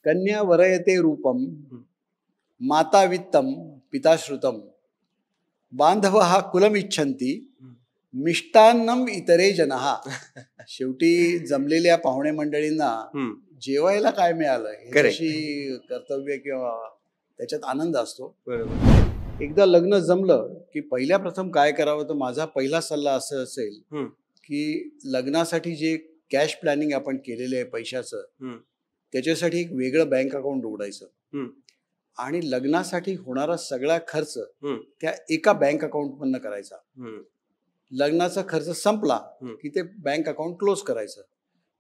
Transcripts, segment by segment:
कन्या वरयते रूपम माता वित्तम पिता श्रुतम बांधवः कुलमिच्छन्ति मिष्टान्नम इतरे जनहा. शेवटी जमलेल्या पाहुणे मंडळींना जेवायला काय मिळालं हे तशी कर्तव्य किंवा त्याच्यात आनंद असतो. एकदा लग्न जमलं की पहिल्या प्रथम काय करावं, तर माझा पहिला सल्ला असं असेल की लग्नासाठी जे कॅश प्लॅनिंग आपण केलेले आहे पैशाचं, त्याच्यासाठी एक वेगळं बँक अकाउंट उघडायचं आणि लग्नासाठी होणारा सगळा खर्च त्या एका बँक अकाउंट मधनं करायचा. लग्नाचा खर्च संपला की ते बँक अकाउंट क्लोज करायचं.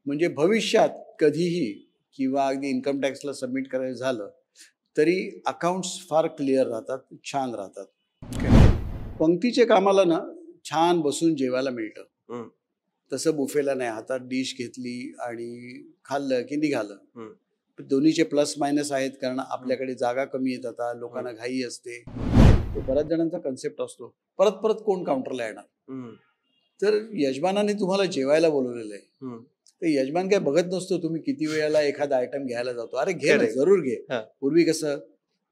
म्हणजे भविष्यात कधीही किंवा अगदी इन्कम टॅक्सला सबमिट करायचं झालं तरी अकाउंट्स फार क्लिअर राहतात, छान राहतात. पंक्तीच्या कामाला ना छान बसून जेवायला मिळतं. तसं बुफेला नाही, हातात डिश घेतली आणि खाल्लं की निघालं. दोन्हीचे प्लस मायनस आहेत, कारण आपल्याकडे जागा कमी येत, आता लोकांना घाई असते. तो बऱ्याच जणांचा कन्सेप्ट असतो परत परत कोण काउंटरला येणार. तर यजमानाने तुम्हाला जेवायला बोलवलेलं आहे, तर यजमान काय बघत नसतो तुम्ही किती वेळेला एखादा आयटम घ्यायला जातो. अरे घे ना, जरूर घे. पूर्वी कसं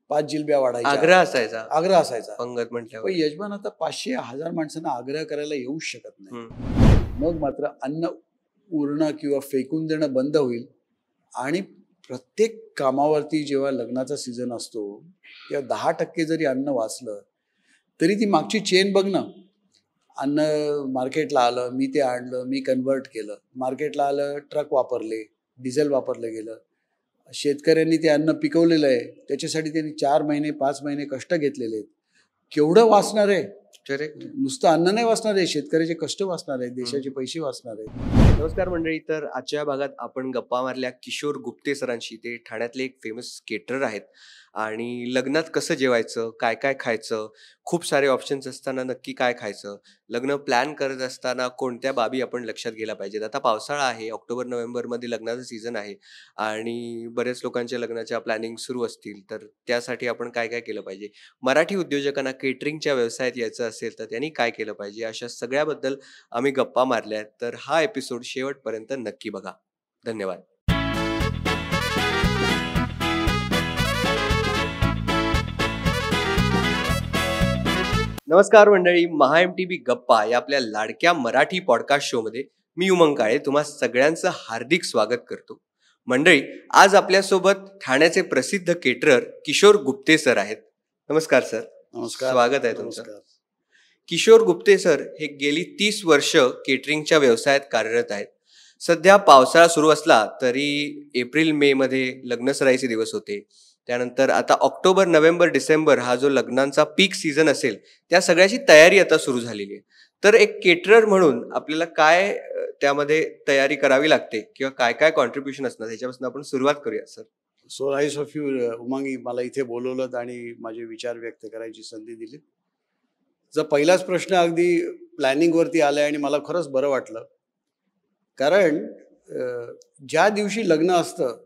5 जिलब्या वाढायच्या, आग्रह असायचा पंगत म्हटल्यावर. पण यजमान आता 500-1000 माणसांना आग्रह करायला येऊच शकत नाही. मग मात्र अन्न उरणं किंवा फेकून देणं बंद होईल. आणि प्रत्येक कामावरती जेव्हा लग्नाचा सीझन असतो तेव्हा 10% जरी अन्न वाचलं तरी ती मागची चेन बघ ना. अन्न मार्केटला आलं, मी ते आणलं, मी कन्व्हर्ट केलं, मार्केटला आलं, ट्रक वापरले, डिझेल वापरलं गेलं, शेतकऱ्यांनी ते अन्न पिकवलेलं आहे, त्याच्यासाठी त्यांनी 4 महिने 5 महिने कष्ट घेतलेले आहेत. केवढं वाचणार आहे? नुसतं अन्न नाही वाचणार आहे, शेतकऱ्याचे कष्ट वाचणार आहे, देशाचे पैसे वाचणार आहेत. नमस्कार मंडळी. तर आजच्या भागात आपण गप्पा मारल्या किशोर गुप्ते सरांशी. ते ठाण्यातले एक फेमस केटरर आहेत आणि लग्नात कसं जेवायचं, काय काय खायचं, खूप सारे ऑप्शन्स असताना नक्की काय खायचं, लग्न प्लॅन करत असताना कोणत्या बाबी आपण लक्षात गेल्या पाहिजेत. आता पावसाळा आहे, ऑक्टोबर-नोव्हेंबरमध्ये लग्नाचा सीझन आहे आणि बरेच लोकांच्या लग्नाच्या प्लॅनिंग सुरू असतील, तर त्यासाठी आपण काय काय केलं पाहिजे. मराठी उद्योजकांना केटरिंगच्या व्यवसायात यायचं असेल तर त्यांनी काय केलं पाहिजे, अशा सगळ्याबद्दल आम्ही गप्पा मारल्या आहेत. तर हा एपिसोड शेवटपर्यंत नक्की बघा. धन्यवाद. नमस्कार मंडळी. MHA-MTV गप्पा या आपल्या लाडक्या मराठी पॉडकास्ट शो मध्ये मी उमंग काळे तुम्हा सगळ्यांचं हार्दिक स्वागत करतो. मंडळी, आज आपल्यासोबत ठाण्याचे प्रसिद्ध केटरर किशोर गुप्ते सर आहेत. नमस्कार सर. नमस्कार. स्वागत आहे तुमचं. किशोर गुप्ते सर हे गेली 30 वर्ष केटरिंगच्या व्यवसायात कार्यरत आहेत. सध्या पावसाळा सुरू असला तरी एप्रिल-मे मध्ये लग्नसराईचे दिवस होते. त्यानंतर आता ऑक्टोबर, नोव्हेंबर, डिसेंबर हा जो लग्नांचा पीक सीझन असेल त्या सगळ्याची तयारी आता सुरू झालेली आहे. तर एक केटरर म्हणून आपल्याला काय त्यामध्ये तयारी करावी लागते किंवा काय काय कॉन्ट्रीब्युशन असणार, ह्याच्यापासून आपण सुरुवात करूया sir. So nice of you Umangi, मला इथे बोलवलं आणि माझे विचार व्यक्त करायची संधी दिली. जर पहिलाच प्रश्न अगदी प्लॅनिंग वरती आलाय आणि मला खरंच बरं वाटलं, कारण ज्या दिवशी लग्न असतं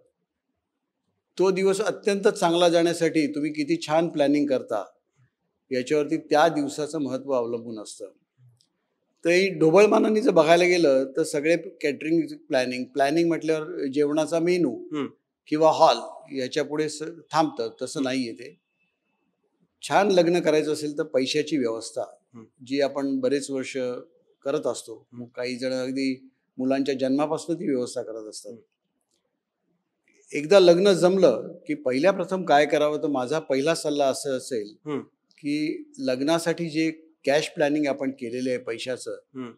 तो दिवस अत्यंत चांगला जाण्यासाठी तुम्ही किती छान प्लॅनिंग करता याच्यावरती त्या दिवसाचं महत्त्व अवलंबून असतं. तर ढोबळमानाने जर बघायला गेलं तर सगळे केटरिंग प्लॅनिंग म्हटल्यावर जेवणाचा मेनू किंवा हॉल याच्या पुढे थांबतं. तसं नाहीये ते. छान लग्न करायचं असेल तर पैशाची व्यवस्था जी आपण बरेच वर्ष करत असतो, काही जण अगदी मुलांच्या जन्मापासून ती व्यवस्था करत असतात. एकदा लग्न जमलं की पहिल्या प्रथम काय करावं, तर माझा पहिला सल्ला असं असेल की लग्नासाठी जे कॅश प्लॅनिंग आपण केलेलं आहे पैशाचं,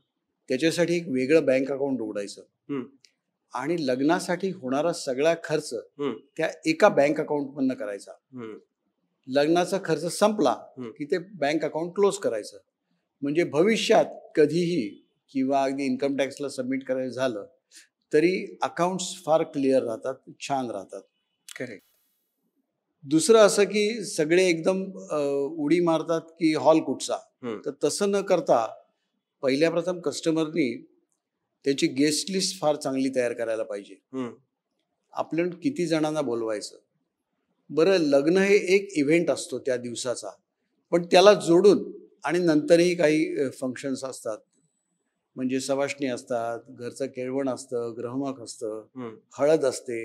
त्याच्यासाठी एक वेगळं बँक अकाउंट उघडायचं आणि लग्नासाठी होणारा सगळा खर्च त्या एका बँक अकाउंट मधनं करायचा. लग्नाचा खर्च संपला की ते बँक अकाउंट क्लोज करायचं. म्हणजे भविष्यात कधीही किंवा अगदी इन्कम टॅक्सला सबमिट करायचं झालं तरी अकाउंट्स फार क्लिअर राहतात, छान राहतात. करेक्ट. दुसरं असं की सगळे एकदम उडी मारतात की हॉल कुठचा, तर तसं न करता पहिल्या प्रथम कस्टमरनी त्याची गेस्ट लिस्ट फार चांगली तयार करायला पाहिजे. आपण किती जणांना बोलवायचं. बरं, लग्न हे एक इव्हेंट असतो त्या दिवसाचा, पण त्याला जोडून आणि नंतरही काही फंक्शन्स असतात. म्हणजे सवाष्णी असतात, घरचं केळवण असतं, ग्रहमक असतं, हळद असते.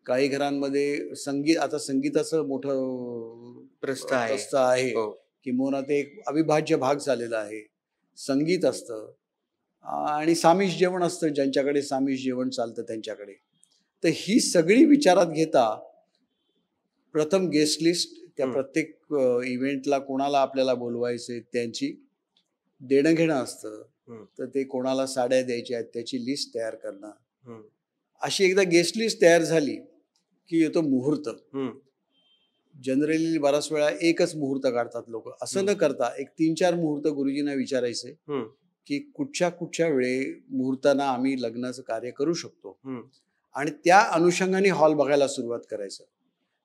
काही घरांमध्ये संगीत, आता संगीताचं मोठं प्रस्थ आहे. प्रस्थ आहे, हो. किंवा ते एक अविभाज्य भाग झालेला आहे. संगीत असतं आणि सामिष जेवण असतं, ज्यांच्याकडे सामिष जेवण चालतं त्यांच्याकडे. तर ही सगळी विचारात घेता प्रथम गेस्ट लिस्ट, त्या प्रत्येक इव्हेंटला कोणाला आपल्याला बोलवायचे त्यांची देणं घेणं असतं. तर ते कोणाला साड्या द्यायच्या आहेत त्याची लिस्ट तयार करणं. अशी एकदा गेस्ट लिस्ट तयार झाली की येतो मुहूर्त. जनरली बराच वेळा एकच मुहूर्त काढतात लोक. असं न करता एक 3-4 मुहूर्त गुरुजींना विचारायचे की कुठच्या वेळे मुहूर्तांना आम्ही लग्नाचं कार्य करू शकतो, आणि त्या अनुषंगाने हॉल बघायला सुरुवात करायचं.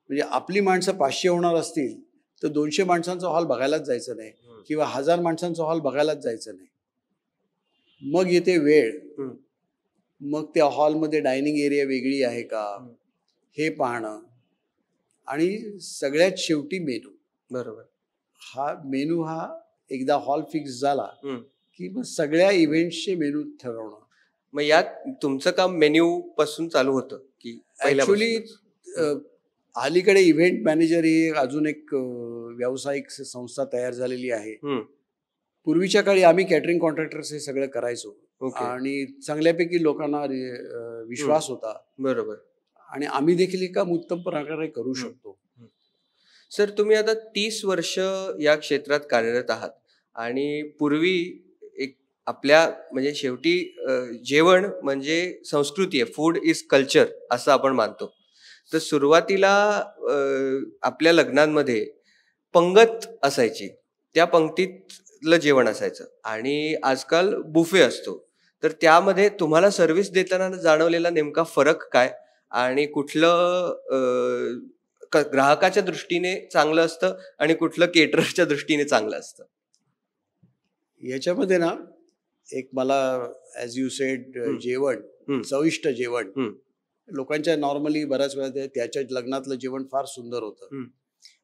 म्हणजे आपली माणसं 500 होणार असतील तर 200 माणसांचा हॉल बघायलाच जायचं नाही, किंवा 1000 माणसांचा हॉल बघायलाच जायचं नाही. मग येते वेळ. मग त्या हॉलमध्ये डायनिंग एरिया वेगळी आहे का हे पाहणं, आणि सगळ्यात शेवटी मेनू. बरोबर. हा मेनू हा एकदा हॉल फिक्स झाला की मग सगळ्या इव्हेंट्सचे मेनू ठरवणं. मग यात तुमचं काम मेन्यू पासून चालू होतं की ऍक्च्युली अलीकडे इव्हेंट मॅनेजर ही अजून एक व्यावसायिक संस्था तयार झालेली आहे. पूर्वीच्या काळी आम्ही कॅटरिंग कॉन्ट्रॅक्टर्स हे सगळं करायचो, आणि चांगल्यापैकी लोकांना विश्वास होता. बरोबर. आणि आम्ही देखील काम उत्तम प्रकारे करू शकतो. सर, तुम्ही आता 30 वर्ष या क्षेत्रात कार्यरत आहात, आणि पूर्वी एक आपल्या म्हणजे शेवटी जेवण म्हणजे संस्कृती आहे, फूड इज कल्चर असं आपण मानतो. तर सुरुवातीला आपल्या लग्नांमध्ये पंगत असायची, त्या पंक्तीतलं जेवण असायचं, आणि आजकाल बुफे असतो. तर त्यामध्ये तुम्हाला सर्व्हिस देताना जाणवलेला नेमका फरक काय, आणि कुठलं ग्राहकाच्या दृष्टीने चांगलं असतं आणि कुठलं केटररच्या दृष्टीने चांगलं असतं? याच्यामध्ये ना, एक मला ॲज यू सेड जेवण, चविष्ट जेवण, लोकांच्या नॉर्मली बऱ्याच वेळा त्याच्या लग्नातलं जेवण फार सुंदर होतं.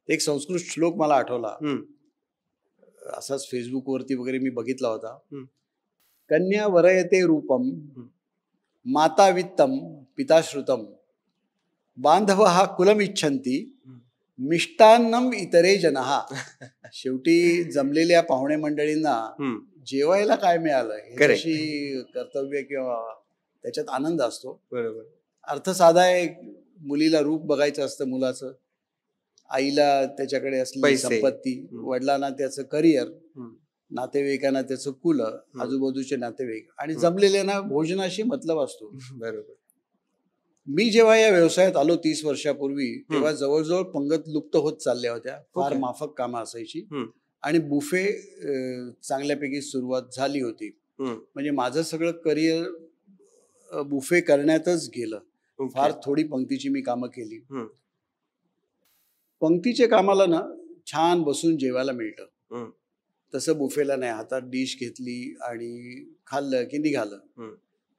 एक संस्कृत श्लोक मला आठवला, असाच फेसबुकवरती वगैरे मी बघितला होता. कन्या वरयते रूपम, माता वित्तम, पिता श्रुतम, बांधवः कुलमिच्छन्ति, मिष्टान्नम इतरे जनः. शेवटी जमलेल्या पाहुणे मंडळींना जेवायला काय मिळालं ह्याची कर्तव्य किंवा त्याच्यात आनंद असतो. बरोबर. अर्थ साधा आहे, मुलीला रूप बघायचं असतं मुलाचं, आईला त्याच्याकडे असलेली संपत्ती, वडिलांना त्याचं करिअर, नातेवाईकांना त्याचं कुल, आजूबाजूचे नातेवाईक, आणि जमलेल्यांना भोजनाशी मतलब असतो. बरोबर. मी जेव्हा या व्यवसायात आलो 30 वर्षापूर्वी, तेव्हा जवळजवळ पंगत लुप्त होत चालल्या होत्या. फार माफक कामं असायची, आणि बुफे चांगल्यापैकी सुरुवात झाली होती. म्हणजे माझं सगळं करिअर बुफे करण्यातच गेलं. फार थोडी पंक्तीची मी कामं केली. पंक्तीच्या कामाला ना छान बसून जेवायला मिळतं, तसं बुफेला नाही. हातात डिश घेतली आणि खाल्लं की निघालं.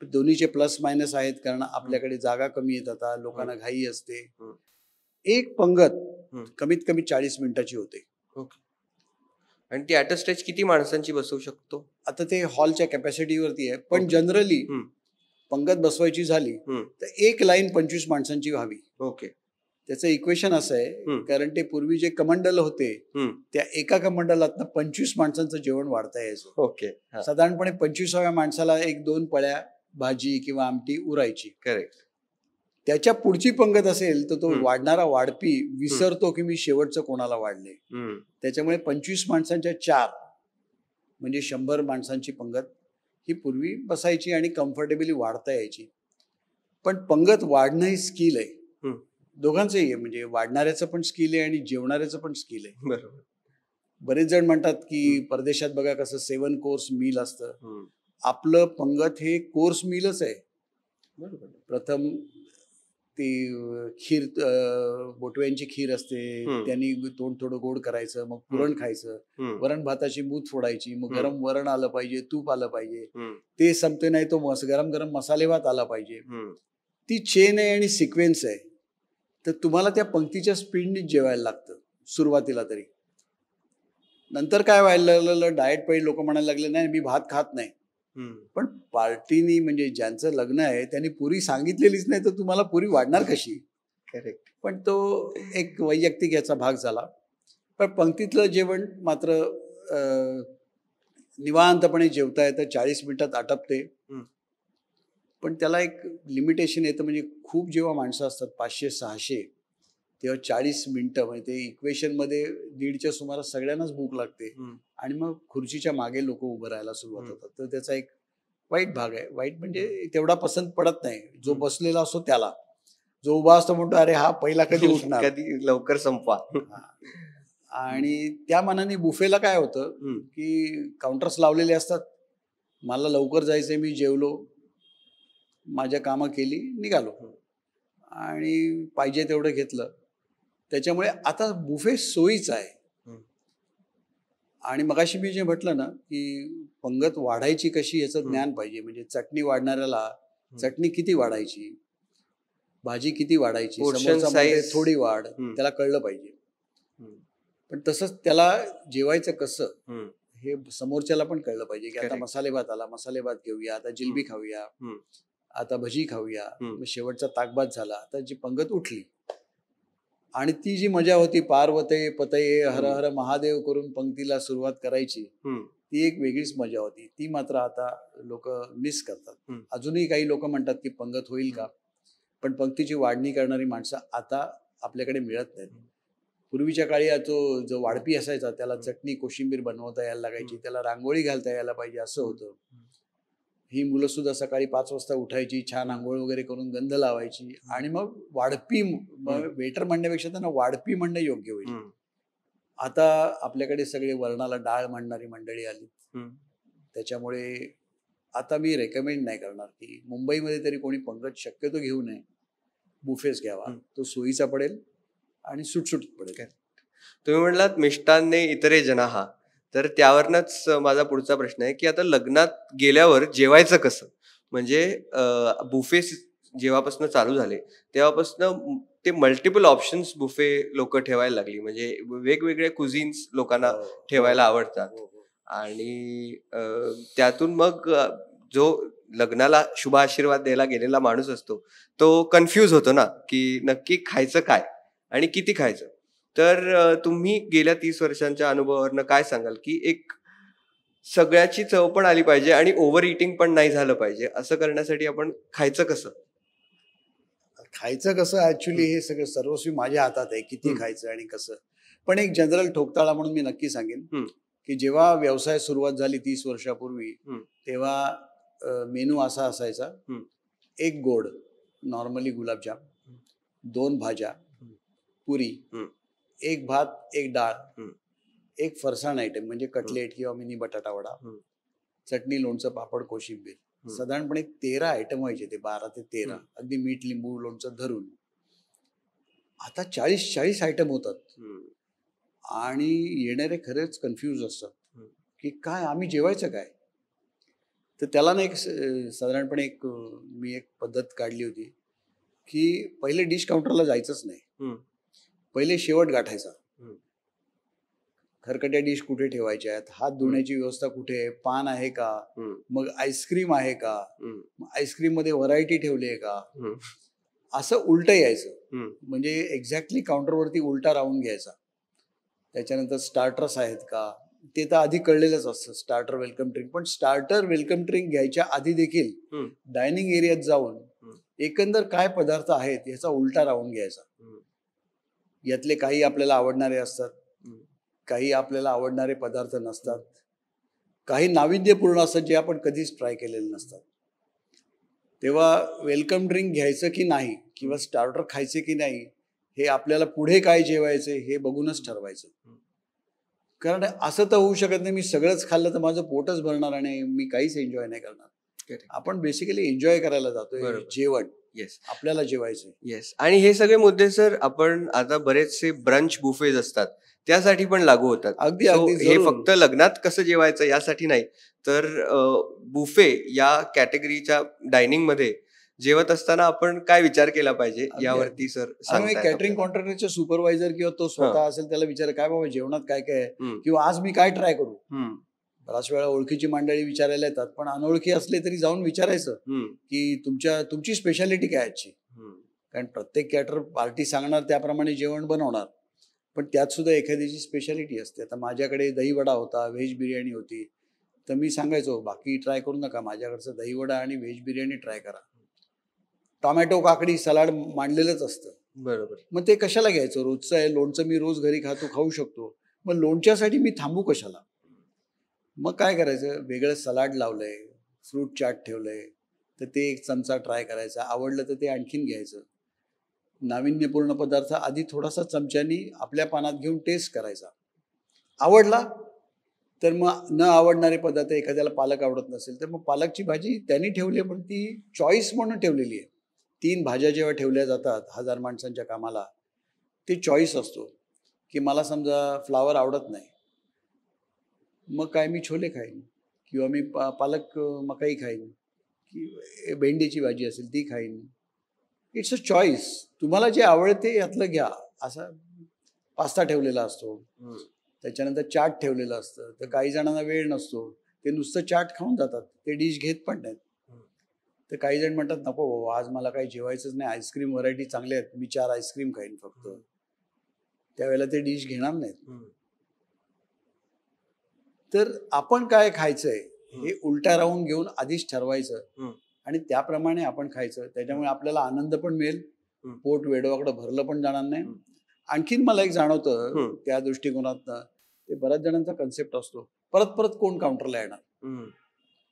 दोन्हीचे प्लस मायनस आहेत, कारण आपल्याकडे जागा कमी येत, आता लोकांना घाई असते. एक पंगत कमीत कमी 40 मिनिटाची होते. आणि ती ॲट अ स्टेज किती माणसांची बसवू शकतो? आता ते हॉलच्या कॅपॅसिटीवरती आहे, पण जनरली पंगत बसवायची झाली तर एक लाईन 25 माणसांची व्हावी. ओके. त्याचं इक्वेशन असं आहे, कारण ते पूर्वी जे कमंडल होते त्या एका कमंडलात 25 माणसांचं जेवण वाढता यायचं. ओके. साधारणपणे 25व्या माणसाला 1-2 पळ्या भाजी किंवा आमटी उरायची. करेक्ट. त्याच्या पुढची पंगत असेल तर तो वाढणारा वाढपी विसरतो की मी शेवटचं कोणाला वाढले. त्याच्यामुळे 25 माणसांच्या 4 म्हणजे 100 माणसांची पंगत ही पूर्वी बसायची आणि कम्फर्टेबली वाढता यायची. पण पंगत वाढणं ही स्किल आहे, दोघांचंही आहे. म्हणजे वाढणाऱ्याचं पण स्किल आहे आणि जेवणाऱ्याचं पण स्किल आहे. बरोबर. बरेच जण म्हणतात की परदेशात बघा कसं 7 कोर्स मील असतं, आपलं पंगत हे कोर्स मीलच आहे. बरोबर. प्रथम ती खीर, बोटव्यांची खीर असते, त्यांनी तोंड थोडं गोड करायचं, मग पुरण खायचं, वरण भाताची मूठ फोडायची, मग गरम वरण आलं पाहिजे, तूप आलं पाहिजे, ते संपते नाही तो गरम गरम मसाले भात आला पाहिजे. ती चेन आहे आणि सिक्वेन्स आहे. तर तुम्हाला त्या पंक्तीच्या स्पीडने जेवायला लागतं सुरुवातीला तरी. नंतर काय व्हायला लागलं, डाएट पाहिजे लोक म्हणायला लागले नाही मी भात खात नाही. पण पार्टीनी म्हणजे ज्यांचं लग्न आहे त्यांनी पुरी सांगितलेलीच नाही तर तुम्हाला पुरी वाढणार कशी? करेक्ट. पण तो एक वैयक्तिक याचा भाग झाला. पण पंक्तीतलं जेवण मात्र निवांतपणे जेवता येतं, 40 मिनिटात आटपते. पण त्याला एक लिमिटेशन येतं, म्हणजे खूप जेव्हा माणसं असतात 500-600, तेव्हा 40 मिनिटं म्हणजे ते इक्वेशनमध्ये 1:30च्या सुमारास सगळ्यांनाच भूक लागते आणि मग खुर्चीच्या मागे लोक उभं राहायला सुरुवात होतात. तर त्याचा एक वाईट भाग आहे. वाईट म्हणजे तेवढा पसंत पडत नाही जो बसलेला असतो त्याला. जो उभा असतो म्हणतो अरे हा पहिला कधी उठणार, कधी लवकर संपवा. आणि त्या मानाने बुफेला काय होतं की काउंटर्स लावलेले असतात. मला लवकर जायचंय, मी जेवलो, माझ्या कामं केली, निघालो आणि पाहिजे तेवढं घेतलं. त्याच्यामुळे आता बुफे सोयीचा आहे. आणि मगाशी मी जे म्हटलं ना की पंगत वाढायची कशी याचं ज्ञान पाहिजे. म्हणजे चटणी वाढणाऱ्याला चटणी किती वाढायची, भाजी किती वाढायची, समोरचा म्हणते थोडी वाढ, त्याला कळलं पाहिजे. पण तसंच त्याला जेवायचं कसं हे समोरच्याला पण कळलं पाहिजे की आता मसाले भात आला, मसाले भात घेऊया, आता जिलबी खाऊया, आता भजी खाऊया, मग शेवटचा ताकभात झाला, आता जी पंगत उठली आणि ती जी मजा होती पार्वते पतये हर हर महादेव करून पंक्तीला सुरुवात करायची, ती एक वेगळीच मजा होती. ती मात्र आता लोक मिस करतात. अजूनही काही लोक म्हणतात की पंगत होईल का, पण पंक्तीची वाढणी करणारी माणसं आता आपल्याकडे मिळत नाहीत. पूर्वीच्या काळी जो वाढपी असायचा त्याला चटणी कोशिंबीर बनवता यायला लागायची, त्याला रांगोळी घालता यायला पाहिजे असं होतं. ही मुलं सुद्धा सकाळी 5 वाजता उठायची, छान आंघोळ वगैरे करून गंध लावायची आणि मग वाढपी, वेटर म्हणण्यापेक्षा त्यांना वाढपी म्हणणं योग्य होईल. आता आपल्याकडे सगळे वरणाला डाळ म्हणणारी मंडळी आली. त्याच्यामुळे आता मी रेकमेंड नाही करणार की मुंबईमध्ये तरी कोणी पंगत शक्यतो घेऊ नये, बुफेस घ्यावा. तो सोयीचा पडेल आणि सुटसुटीत पडेल. तुम्ही म्हटलात मिष्टान्ने इतरे जनाः, तर त्यावरनच माझा पुढचा प्रश्न आहे की आता लग्नात गेल्यावर जेवायचं कसं. म्हणजे बुफे जेव्हापासून चालू झाले तेव्हापासून ते मल्टिपल ऑप्शन्स बुफे लोक ठेवायला लागली. म्हणजे वेगवेगळे कुझिन्स लोकांना ठेवायला आवडतात आणि त्यातून मग जो लग्नाला शुभ आशीर्वाद द्यायला गेलेला माणूस असतो तो कन्फ्यूज होतो ना की नक्की खायचं काय आणि किती खायचं. तर तुम्ही गेल्या 30 वर्षांच्या अनुभवावरनं काय सांगाल की एक सगळ्याची चव पण आली पाहिजे आणि ओव्हर इटिंग पण नाही झालं पाहिजे, असं करण्यासाठी आपण खायचं कसं? खायचं कसं ऍक्च्युली हे सगळं सर्वस्वी माझ्या हातात आहे, किती खायचं आणि कसं. पण एक जनरल ठोकताळा म्हणून मी नक्की सांगेन की जेव्हा व्यवसाय सुरुवात झाली 30 वर्षापूर्वी, तेव्हा मेनू असा असायचा, एक गोड नॉर्मली गुलाबजाम, 2 भाज्या, पुरी, एक भात, एक डाळ, एक फरसाण आयटम म्हणजे कटलेट किंवा मिनी बटाटा वडा, चटणी, लोणचं, पापड, कोशिंबीर. साधारणपणे 13 आयटम व्हायचे, ते 12 ते 13, अगदी मीठ लिंबू लोणचं धरून. आता 40 आयटम होतात आणि येणारे खरेच कन्फ्यूज असतात की काय आम्ही जेवायचं काय. तर त्याला ना एक साधारणपणे मी एक पद्धत काढली होती की पहिले डिश काउंटरला जायचंच नाही, पहिले शेवट गाठायचा. खरकट्या डिश कुठे ठेवायच्या आहेत, हात धुण्याची व्यवस्था कुठे आहे, पान आहे का, मग आईस्क्रीम आहे का, आईस्क्रीम मध्ये व्हरायटी ठेवली आहे का, असं उलट यायचं. म्हणजे एक्झॅक्टली काउंटरवरती उलटा राहून घ्यायचा. त्याच्यानंतर स्टार्टर्स आहेत का, ते तर आधी कळलेलंच असतं, स्टार्टर वेलकम ड्रिंक. पण स्टार्टर वेलकम ड्रिंक घ्यायच्या आधी देखील डायनिंग एरियात जाऊन एकंदर काय पदार्थ आहेत याचा उलटा राहून घ्यायचा. यातले काही आपल्याला आवडणारे असतात, काही आपल्याला आवडणारे पदार्थ नसतात, काही नाविन्यपूर्ण असतात जे आपण कधीच ट्राय केलेले नसतात. तेव्हा वेलकम ड्रिंक घ्यायचं की नाही किंवा स्टार्टर खायचे की नाही हे आपल्याला पुढे काय जेवायचे हे बघूनच ठरवायचं. कारण असं तर होऊ शकत नाही मी सगळंच खाल्लं तर माझं पोटच भरणार आणि मी काहीच एन्जॉय नाही करणार. आपण बेसिकली एन्जॉय करायला जातोय जेवण. येस, आपल्याला जेवायचं. येस. आणि हे सगळे मुद्दे सर आपण आता बरेचसे ब्रंच बुफेज असतात त्यासाठी पण लागू होतात. अगदी हे फक्त लग्नात कसं जेवायचं यासाठी नाही, तर बुफे या कॅटेगरीच्या डायनिंग मध्ये जेवत असताना आपण काय विचार केला पाहिजे यावरती सर सांगताय. कॅटरिंग कॉन्ट्रॅक्टरचे सुपरवायझर किंवा तो स्वतः असेल त्याला विचार काय बाबा जेवणात काय काय आहे किंवा आज मी काय ट्राय करू. बराच वेळा ओळखीची मंडळी विचारायला येतात, पण अनोळखी असले तरी जाऊन विचारायचं की तुमची स्पेशालिटी काय आजची. कारण प्रत्येक कॅटर पार्टी सांगणार त्याप्रमाणे जेवण बनवणार, पण त्यात सुद्धा एखाद्याची स्पेशालिटी असते. आता माझ्याकडे दहीवडा होता, व्हेज बिर्याणी होती, तर मी सांगायचो बाकी ट्राय करू नका, माझ्याकडचं दहीवडा आणि व्हेज बिर्याणी ट्राय करा. टोमॅटो काकडी सलाड मांडलेलंच असतं. बरोबर. मग ते कशाला घ्यायचं? रोजचं आहे, लोणचं मी रोज घरी खाऊ शकतो, मग लोणच्यासाठी मी थांबू कशाला? मग काय करायचं, वेगळं सलाड लावलंय, फ्रूट चाट ठेवलंय, तर ते एक चमचा ट्राय करायचा, आवडलं तर ते आणखीन घ्यायचं. नाविन्यपूर्ण पदार्थ आधी थोडासा चमच्यानी आपल्या पानात घेऊन टेस्ट करायचा, आवडला तर मग न आवडणारे पदार्थ, एखाद्याला पालक आवडत नसेल तर मग पालकची भाजी त्यांनी ठेवली पण ती चॉईस म्हणून ठेवलेली आहे. 3 भाज्या जेव्हा ठेवल्या जातात 1000 माणसांच्या कामाला, ते चॉईस असतो की मला समजा फ्लावर आवडत नाही, मग काय मी छोले खाईन किंवा मी पालक मकाई खाईन, की भेंडीची भाजी असेल ती खाईन. इट्स अ चॉईस, तुम्हाला जे आवडते यातलं घ्या. असा पास्ता ठेवलेला असतो, त्याच्यानंतर चाट ठेवलेलं असतं, तर काही जणांना वेळ नसतो, ते नुसतं चाट खाऊन जातात, ते डिश घेत पण नाहीत. तर काही जण म्हणतात नको बाबा आज मला काही जेवायचंच नाही, आईस्क्रीम व्हरायटी चांगल्या आहेत, मी 4 आईस्क्रीम खाईन फक्त, त्यावेळेला ते डिश घेणार नाहीत. तर आपण काय खायचंय हे उलटा राहून घेऊन आधीच ठरवायचं आणि त्याप्रमाणे आपण खायचं. त्याच्यामुळे आपल्याला आनंद पण मिळेल, पोट वेडवाकडं भरलं पण जाणार नाही. आणखीन मला एक जाणवतं त्या दृष्टिकोनातनं, ते बऱ्याच जणांचा कन्सेप्ट असतो परत परत कोण काउंटरला येणार.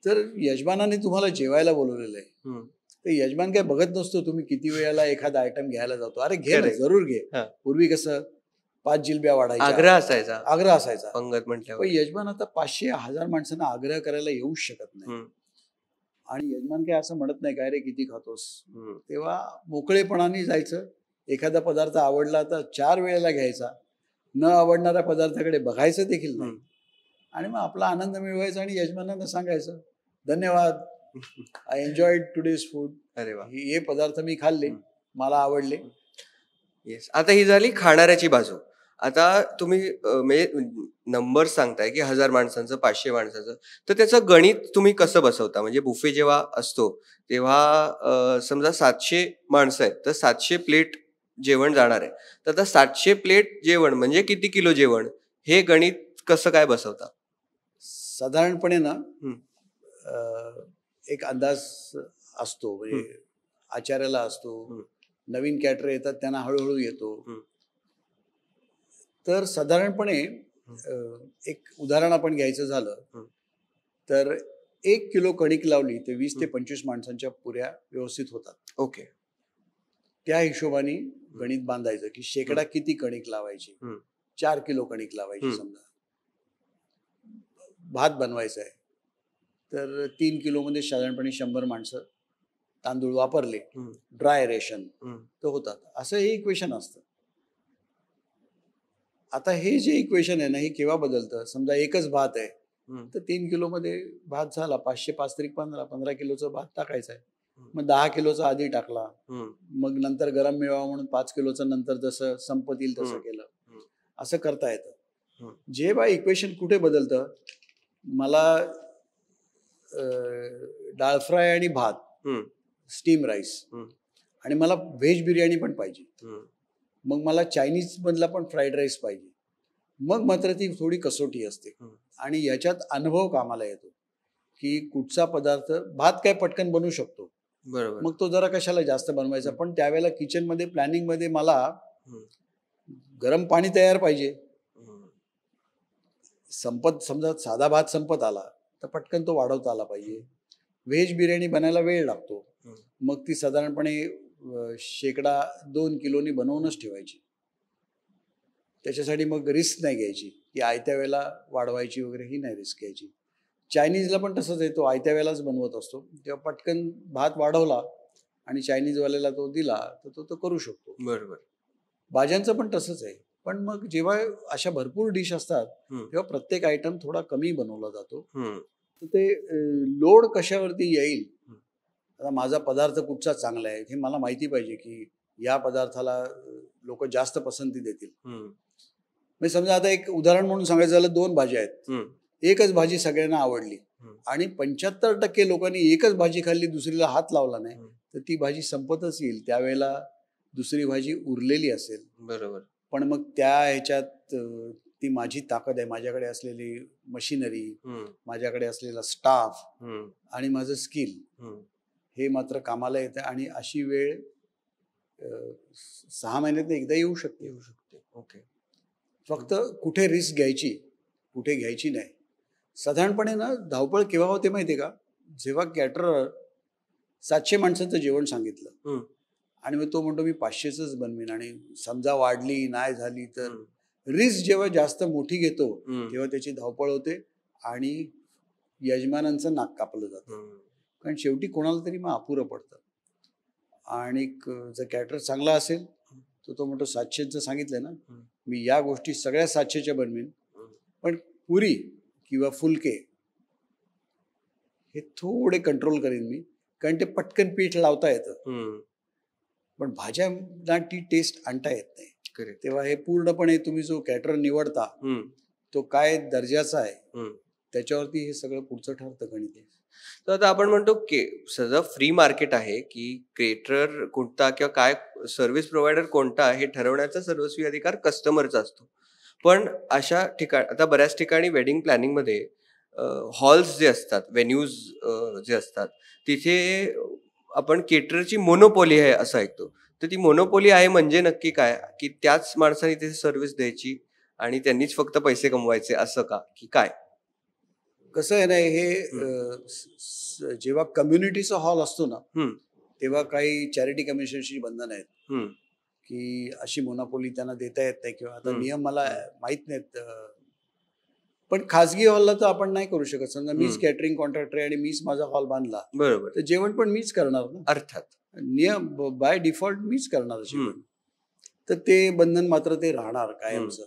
तर यजमानाने तुम्हाला जेवायला बोलवलेलं आहे, तर यजमान काय बघत नसतो तुम्ही किती वेळेला एखादा आयटम घ्यायला जातो, अरे घे ना, जरूर घे. पूर्वी कसं 5 जिलब्या वाढायच्या, आग्रह असायचा पंगत म्हटल्यावर. पण यजमान आता 500-1000 माणसांना आग्रह करायला येऊच शकत नाही. आणि यजमान काय असं म्हणत नाही काय रे किती खातोस, तेव्हा मोकळेपणाने जायचं. एखादा पदार्थ आवडला तर 4 वेळेला घ्यायचा, न आवडणाऱ्या पदार्थाकडे बघायचं देखील नाही, आणि मग आपला आनंद मिळवायचा आणि यजमानांना सांगायचं धन्यवाद, आय एन्जॉयड टुडेज फूड. अरे वा, हे पदार्थ मी खाल्ले, मला आवडले. येस. आता ही झाली खाणाऱ्याची बाजू. आता तुम्ही म्हणजे नंबर सांगताय की 1000 माणसांचं, 500 माणसाचं, तर त्याचं गणित तुम्ही कसं बसवता? म्हणजे बुफे जेव्हा असतो तेव्हा समजा 700 माणसं आहेत, तर 700 प्लेट जेवण जाणार आहे, तर आता 700 प्लेट जेवण म्हणजे किती किलो जेवण, हे गणित कसं काय बसवता? साधारणपणे ना एक अंदाज असतो, म्हणजे आचार्याला असतो, नवीन कॅटर येतात त्यांना हळूहळू येतो. तर साधारणपणे एक उदाहरण आपण घ्यायचं झालं तर 1 किलो कणिक लावली तर 20 ते 25 माणसांच्या पुऱ्या व्यवस्थित होतात. ओके. त्या हिशोबाने गणित बांधायचं की शेकडा किती कणिक लावायची. 4 किलो कणिक लावायची समजा. भात बनवायचा आहे तर 3 किलोमध्ये साधारणपणे 100 माणसं तांदूळ वापरले, ड्राय रेशन तर होतात. असं हे इक्वेशन असतं. आता हे जे इक्वेशन आहे ना, हे केव्हा बदलतं? समजा एकच भात आहे तर 3 किलोमध्ये भात झाला, 500 5 तरी 15 किलोचा भात टाकायचा आहे. मग 10 किलोचा आधी टाकला, मग नंतर गरम मिळावा म्हणून 5 किलोचं नंतर जसं संपत येईल तसं केलं. असं करता येतं. जेव्हा इक्वेशन कुठे बदलतं, मला डाळ फ्राय आणि भात, स्टीम राईस, आणि मला व्हेज बिर्याणी पण पाहिजे, मग मला चायनीज मधला पण फ्राईड राईस पाहिजे, मग मात्र ती थोडी कसोटी असते. आणि याच्यात अनुभव कामाला येतो की कुठचा पदार्थ, भात काय पटकन बनवू शकतो, बरोबर, मग तो जरा कशाला जास्त बनवायचा. पण त्यावेळेला किचन मध्ये प्लॅनिंग मध्ये मला गरम पाणी तयार पाहिजे. समजा साधा भात संपत आला तर पटकन तो वाढवता आला पाहिजे. व्हेज बिर्याणी बनायला वेळ लागतो, मग ती साधारणपणे शेकडा 2 किलोनी बनवूनच ठेवायची. त्याच्यासाठी मग रिस्क नाही घ्यायची की आयत्या वेळेला वाढवायची वगैरे, ही नाही रिस्क घ्यायची. चायनीजला पण तसंच आहे, तो आयत्या वेळेलाच बनवत असतो, तेव्हा पटकन भात वाढवला आणि चायनीजवाल्याला तो दिला तर तो करू शकतो. बरोबर. भाज्यांचं पण तसंच आहे. पण मग जेव्हा अशा भरपूर डिश असतात तेव्हा प्रत्येक आयटम थोडा कमी बनवला जातो. तर ते लोड कशावरती येईल, आता माझा पदार्थ कुठचा चांगला आहे हे मला माहिती पाहिजे की या पदार्थाला लोक जास्त पसंती देतील. म्हणजे समजा आता एक उदाहरण म्हणून सांगायचं झालं, 2 भाज्या आहेत, एकच भाजी सगळ्यांना आवडली आणि 75% लोकांनी एकच भाजी खाल्ली, दुसरीला हात लावला नाही, तर ती भाजी संपतच येईल. त्यावेळेला दुसरी भाजी उरलेली असेल, बरोबर. पण मग त्या ह्याच्यात ती माझी ताकद आहे, माझ्याकडे असलेली मशिनरी, हम्म, माझ्याकडे असलेला स्टाफ हम्म, आणि माझं स्किल हम्म, हे मात्र कामाला येतं. आणि अशी वेळ 6 महिन्यात एकदा येऊ शकते. येऊ शकते. ओके. फक्त कुठे रिस्क घ्यायची, कुठे घ्यायची नाही. साधारणपणे ना धावपळ केव्हा होते माहिती आहे का? जेव्हा कॅटरर 700 माणसांचं जेवण सांगितलं हम्म, आणि मग तो म्हणतो मी 500च बनवीन, आणि समजा वाढली नाही झाली तर हम्म, रिस्क जेव्हा जास्त मोठी घेतो हम्म, तेव्हा त्याची धावपळ होते आणि यजमानांचं नाक कापलं जातं. हम्म, कारण शेवटी कोणाला तरी मग अपुरं पडतं. आणि जर कॅटर चांगला असेल तर तो म्हणतो 700चं सांगितलं ना, मी या गोष्टी सगळ्या 700च्या बनवीन, पण पुरी किंवा फुलके हे थोडे कंट्रोल करेन मी, कारण ते पटकन पीठ लावता येतं. हम्म, पण भाज्यांना ती टेस्ट आणता येत नाही. करेक्ट. तेव्हा हे पूर्णपणे तुम्ही जो कॅटर निवडता हम्म, तो काय दर्जाचा आहे हम्म. त्याच्यावरती हे सगळं पुढचं ठरतं गणित. तर आता आपण म्हणतो की सगळं फ्री मार्केट आहे की क्रिएटर कोणता किंवा काय सर्व्हिस प्रोव्हायडर कोणता हे ठरवण्याचा सर्वस्वी अधिकार कस्टमरचा असतो. पण अशा ठिकाणी आता बऱ्याच ठिकाणी वेडिंग प्लॅनिंग मध्ये हॉल्स जे असतात, व्हेन्यूज जे असतात, तिथे आपण केटरची मोनोपोली आहे असं ऐकतो. तर ती मोनोपोली आहे म्हणजे नक्की काय, की त्याच माणसाने तिथे सर्व्हिस द्यायची आणि त्यांनीच फक्त पैसे कमवायचे असं का, की काय? कसं आहे ना, हे जेव्हा कम्युनिटीचा हॉल असतो ना हम्म, तेव्हा काही चॅरिटी कमिशनशी बंधन आहेत हम्म, की अशी मोनोपोली त्यांना देता येत नाही, किंवा आता हम्म, नियम मला माहित नाहीत. पण खाजगी हॉलला तर आपण नाही करू शकत. समजा मीच हम्म. कॅटरिंग कॉन्ट्रॅक्टर आहे आणि मीच माझा हॉल बांधला बरोबर. तर जेवण पण मीच करणार ना. अर्थात. नियम बाय डिफॉल्ट मीच करणार जेवण. हम्म, तर ते बंधन मात्र ते राहणार हम्म, कायमचं.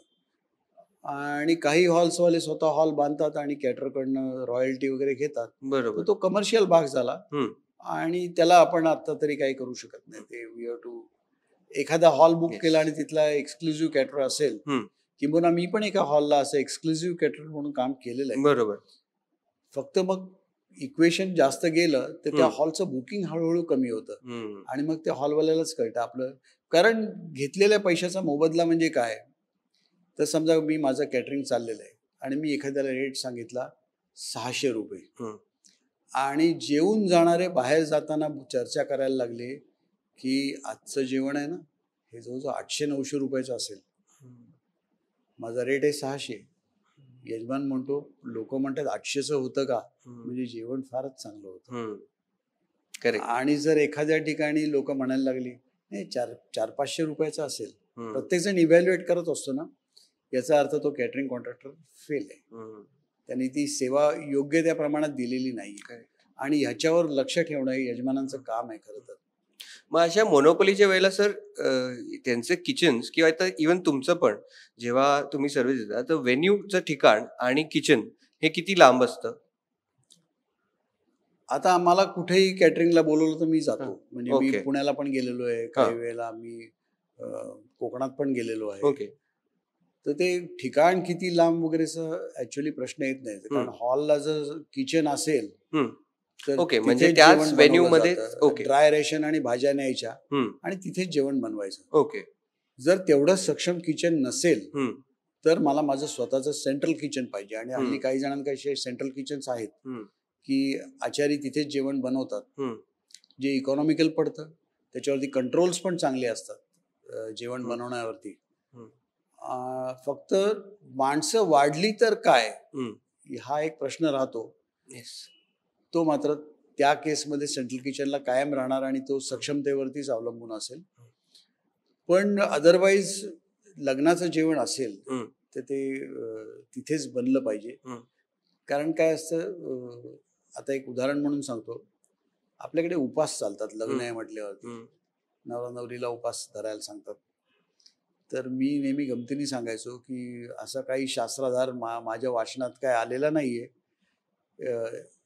आणि काही हॉल्सवाले स्वतः हॉल बांधतात आणि कॅटरकडनं रॉयल्टी वगैरे घेतात, तर बरोबर. तो कमर्शियल भाग झाला हम्म, आणि त्याला आपण आता तरी काही करू शकत नाही. ते वी हॅव टू एखादा हॉल बुक Yes. केला आणि तिथला एक्सक्लुझिव्ह कॅटर असेल, हम्म, किंवा मी पण एका हॉलला असं एक्सक्लुझिव्ह कॅटर म्हणून काम केलेलं आहे. बरोबर. फक्त मग इक्वेशन जास्त गेलं तर त्या हम्म, हॉलचं बुकिंग हळूहळू कमी होतं हम्म, आणि मग त्या हॉलवाल्यालाच कळतं आपलं. कारण घेतलेल्या पैशाचा मोबदला म्हणजे काय. तर समजा मी माझं कॅटरिंग चाललेलं आहे आणि मी एखाद्याला रेट सांगितला 600 रुपये, हम्म, आणि जेवून जाणारे बाहेर जाताना चर्चा करायला लागले की आजचं जेवण आहे ना हे जवळजवळ 800-900 रुपयाचं असेल, माझा रेट आहे 600. यजमान म्हणतो, लोक म्हणतात 800चं होतं का, म्हणजे जेवण फारच चांगलं होतं. हम्म, करेक्ट. आणि जर एखाद्या ठिकाणी लोक म्हणायला लागली नाही 400-500 रुपयाचं असेल, हम्म, प्रत्येक जण इव्हॅल्युएट करत असतो ना, याचा अर्थ तो कॅटरिंग कॉन्ट्रॅक्टर फेल आहे. हम्म, त्यांनी ती सेवा योग्य त्या प्रमाणात दिलेली नाही. Correct. आणि ह्याच्यावर लक्ष ठेवणं हे यजमानांचं काम आहे खरं तर. मग अशा मोनोपोलीच्या वेळेला सर त्यांचे किचन्स किंवा आता इव्हन तुमचं पण जेव्हा तुम्ही सर्व्हिस देता तर व्हेन्यूचं ठिकाण आणि किचन हे किती लांब असतं? आता आम्हाला कुठेही कॅटरिंगला बोलवलं तर मी जातो. हां. म्हणजे मी ओके. पुण्याला पण गेलेलो आहे, काही हां. वेळेला मी कोकणात पण गेलेलो आहे. ओके. तर ते ठिकाण किती लांब वगैरेचा ऍक्च्युअली प्रश्न येत नाही. कारण हॉलला जर किचन असेल हम्म, तर ओके. म्हणजे तिथेच त्याच जेवण व्हेन्यू बनवलं मध्ये जातं. ओके. ड्राय रेशन आणि भाज्या न्यायच्या हम्म, आणि तिथेच जेवण बनवायचं. ओके. जर तेवढं सक्षम किचन नसेल हम्म, तर मला माझं स्वतःचं सेंट्रल किचन पाहिजे. आणि हल्ली हम्म. काही जणांकडे सेंट्रल किचन्स आहेत हम्म, की आचारी तिथेच जेवण बनवतात, हम्म, जे इकॉनॉमिकल पडतं. त्याच्यावरती कंट्रोल्स पण चांगले असतात जेवण हम्म. बनवण्यावरती. हम्म, फक्त माणसं वाढली तर काय, हम्म. हा एक प्रश्न राहतो. Yes. तो मात्र त्या केसमध्ये सेंट्रल किचनला कायम राहणार आणि तो सक्षमतेवरतीच अवलंबून असेल. पण अदरवाईज लग्नाचं जेवण असेल हम्म, तर ते तिथेच बनलं पाहिजे. हम्म, कारण काय असतं, आता एक उदाहरण म्हणून सांगतो. आपल्याकडे उपास चालतात लग्न आहे म्हटल्यावरती. हम्म, नवरा नवरीला उपास धरायला सांगतात. तर मी नेहमी गमतीने सांगायचो की असा काही शास्त्राधार माझ्या वाचनात काय आलेला नाहीये.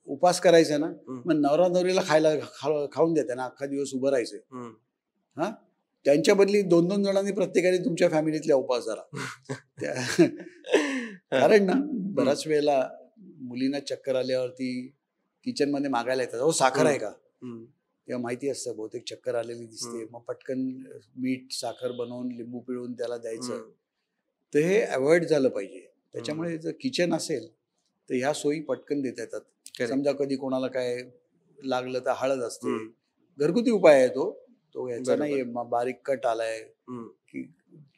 उपास करायचा ना, मग नवरा नवरीला खाऊन देते ना, अख्खा दिवस उभं राहायचंय. हम्म. हा, त्यांच्या बदली 2-2 जणांनी प्रत्येकाने तुमच्या फॅमिलीतल्या उपास धरा. कारण ना बऱ्याच वेळेला मुलींना चक्कर आल्यावरती किचन मध्ये मागायला येतात, हो साखर आहे का. हम्म, तेव्हा माहिती असतं बहुतेक चक्कर आलेली दिसते, मग पटकन मीठ साखर बनवून लिंबू पिळून त्याला द्यायचं. तर हे अवॉइड झालं पाहिजे. त्याच्यामुळे जर किचन असेल तर ह्या सोयी पटकन देता येतात. समजा कधी कोणाला काय लागलं तर हळद असते, घरगुती उपाय आहे तो याचा नाही बारीक कट आलाय की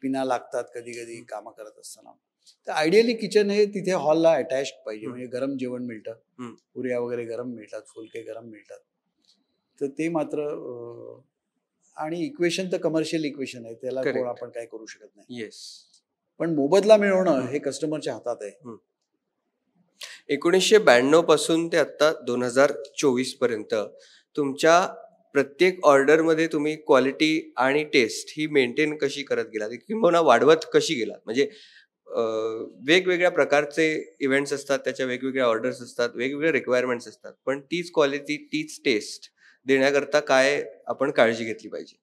पिना लागतात कधी कधी कामं करत असताना. तर आयडियली किचन हे तिथे हॉलला अटॅच्ड पाहिजे, म्हणजे गरम जेवण मिळतं, पुऱ्या वगैरे गरम मिळतात, फुलके गरम मिळतात. तर ते मात्र आणि इक्वेशन तर कमर्शियल इक्वेशन आहे, त्याला कोण आपण काय करू शकत नाही. पण मोबदला मिळवणं हे कस्टमरच्या हातात आहे. 1992 पासून ते आता 2024 पर्यंत तुमच्या प्रत्येक ऑर्डरमध्ये तुम्ही क्वालिटी आणि टेस्ट ही मेंटेन कशी करत गेलात किंवा वाढवत कशी गेलात? म्हणजे वेगवेगळ्या प्रकारचे इव्हेंट्स असतात, त्याच्या वेगवेगळ्या ऑर्डर्स असतात, वेगवेगळ्या रिक्वायरमेंट्स असतात, पण तीच क्वालिटी तीच टेस्ट देण्याकरता काय आपण काळजी घेतली पाहिजे?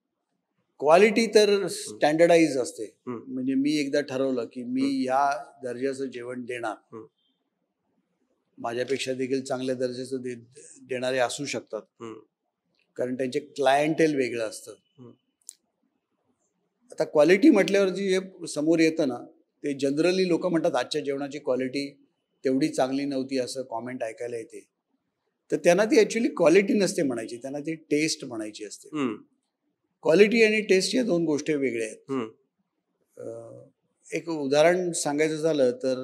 क्वालिटी तर स्टँडर्डाइज असते. म्हणजे मी एकदा ठरवलं की मी या दर्जाचं जेवण देणार, माझ्यापेक्षा देखील चांगल्या दर्जाचं देणारे असू शकतात, कारण त्यांचे क्लायंटेल वेगळं असतं. आता क्वालिटी म्हटल्यावर जे समोर येतं ना, ते जनरली लोक म्हणतात आजच्या जेवणाची क्वालिटी तेवढी चांगली नव्हती असं कॉमेंट ऐकायला येते. तर त्यांना ती ॲक्च्युली क्वालिटी नसते म्हणायची, त्यांना ती टेस्ट म्हणायची असते. क्वालिटी आणि टेस्ट या दोन गोष्टी वेगळ्या आहेत. एक उदाहरण सांगायचं झालं तर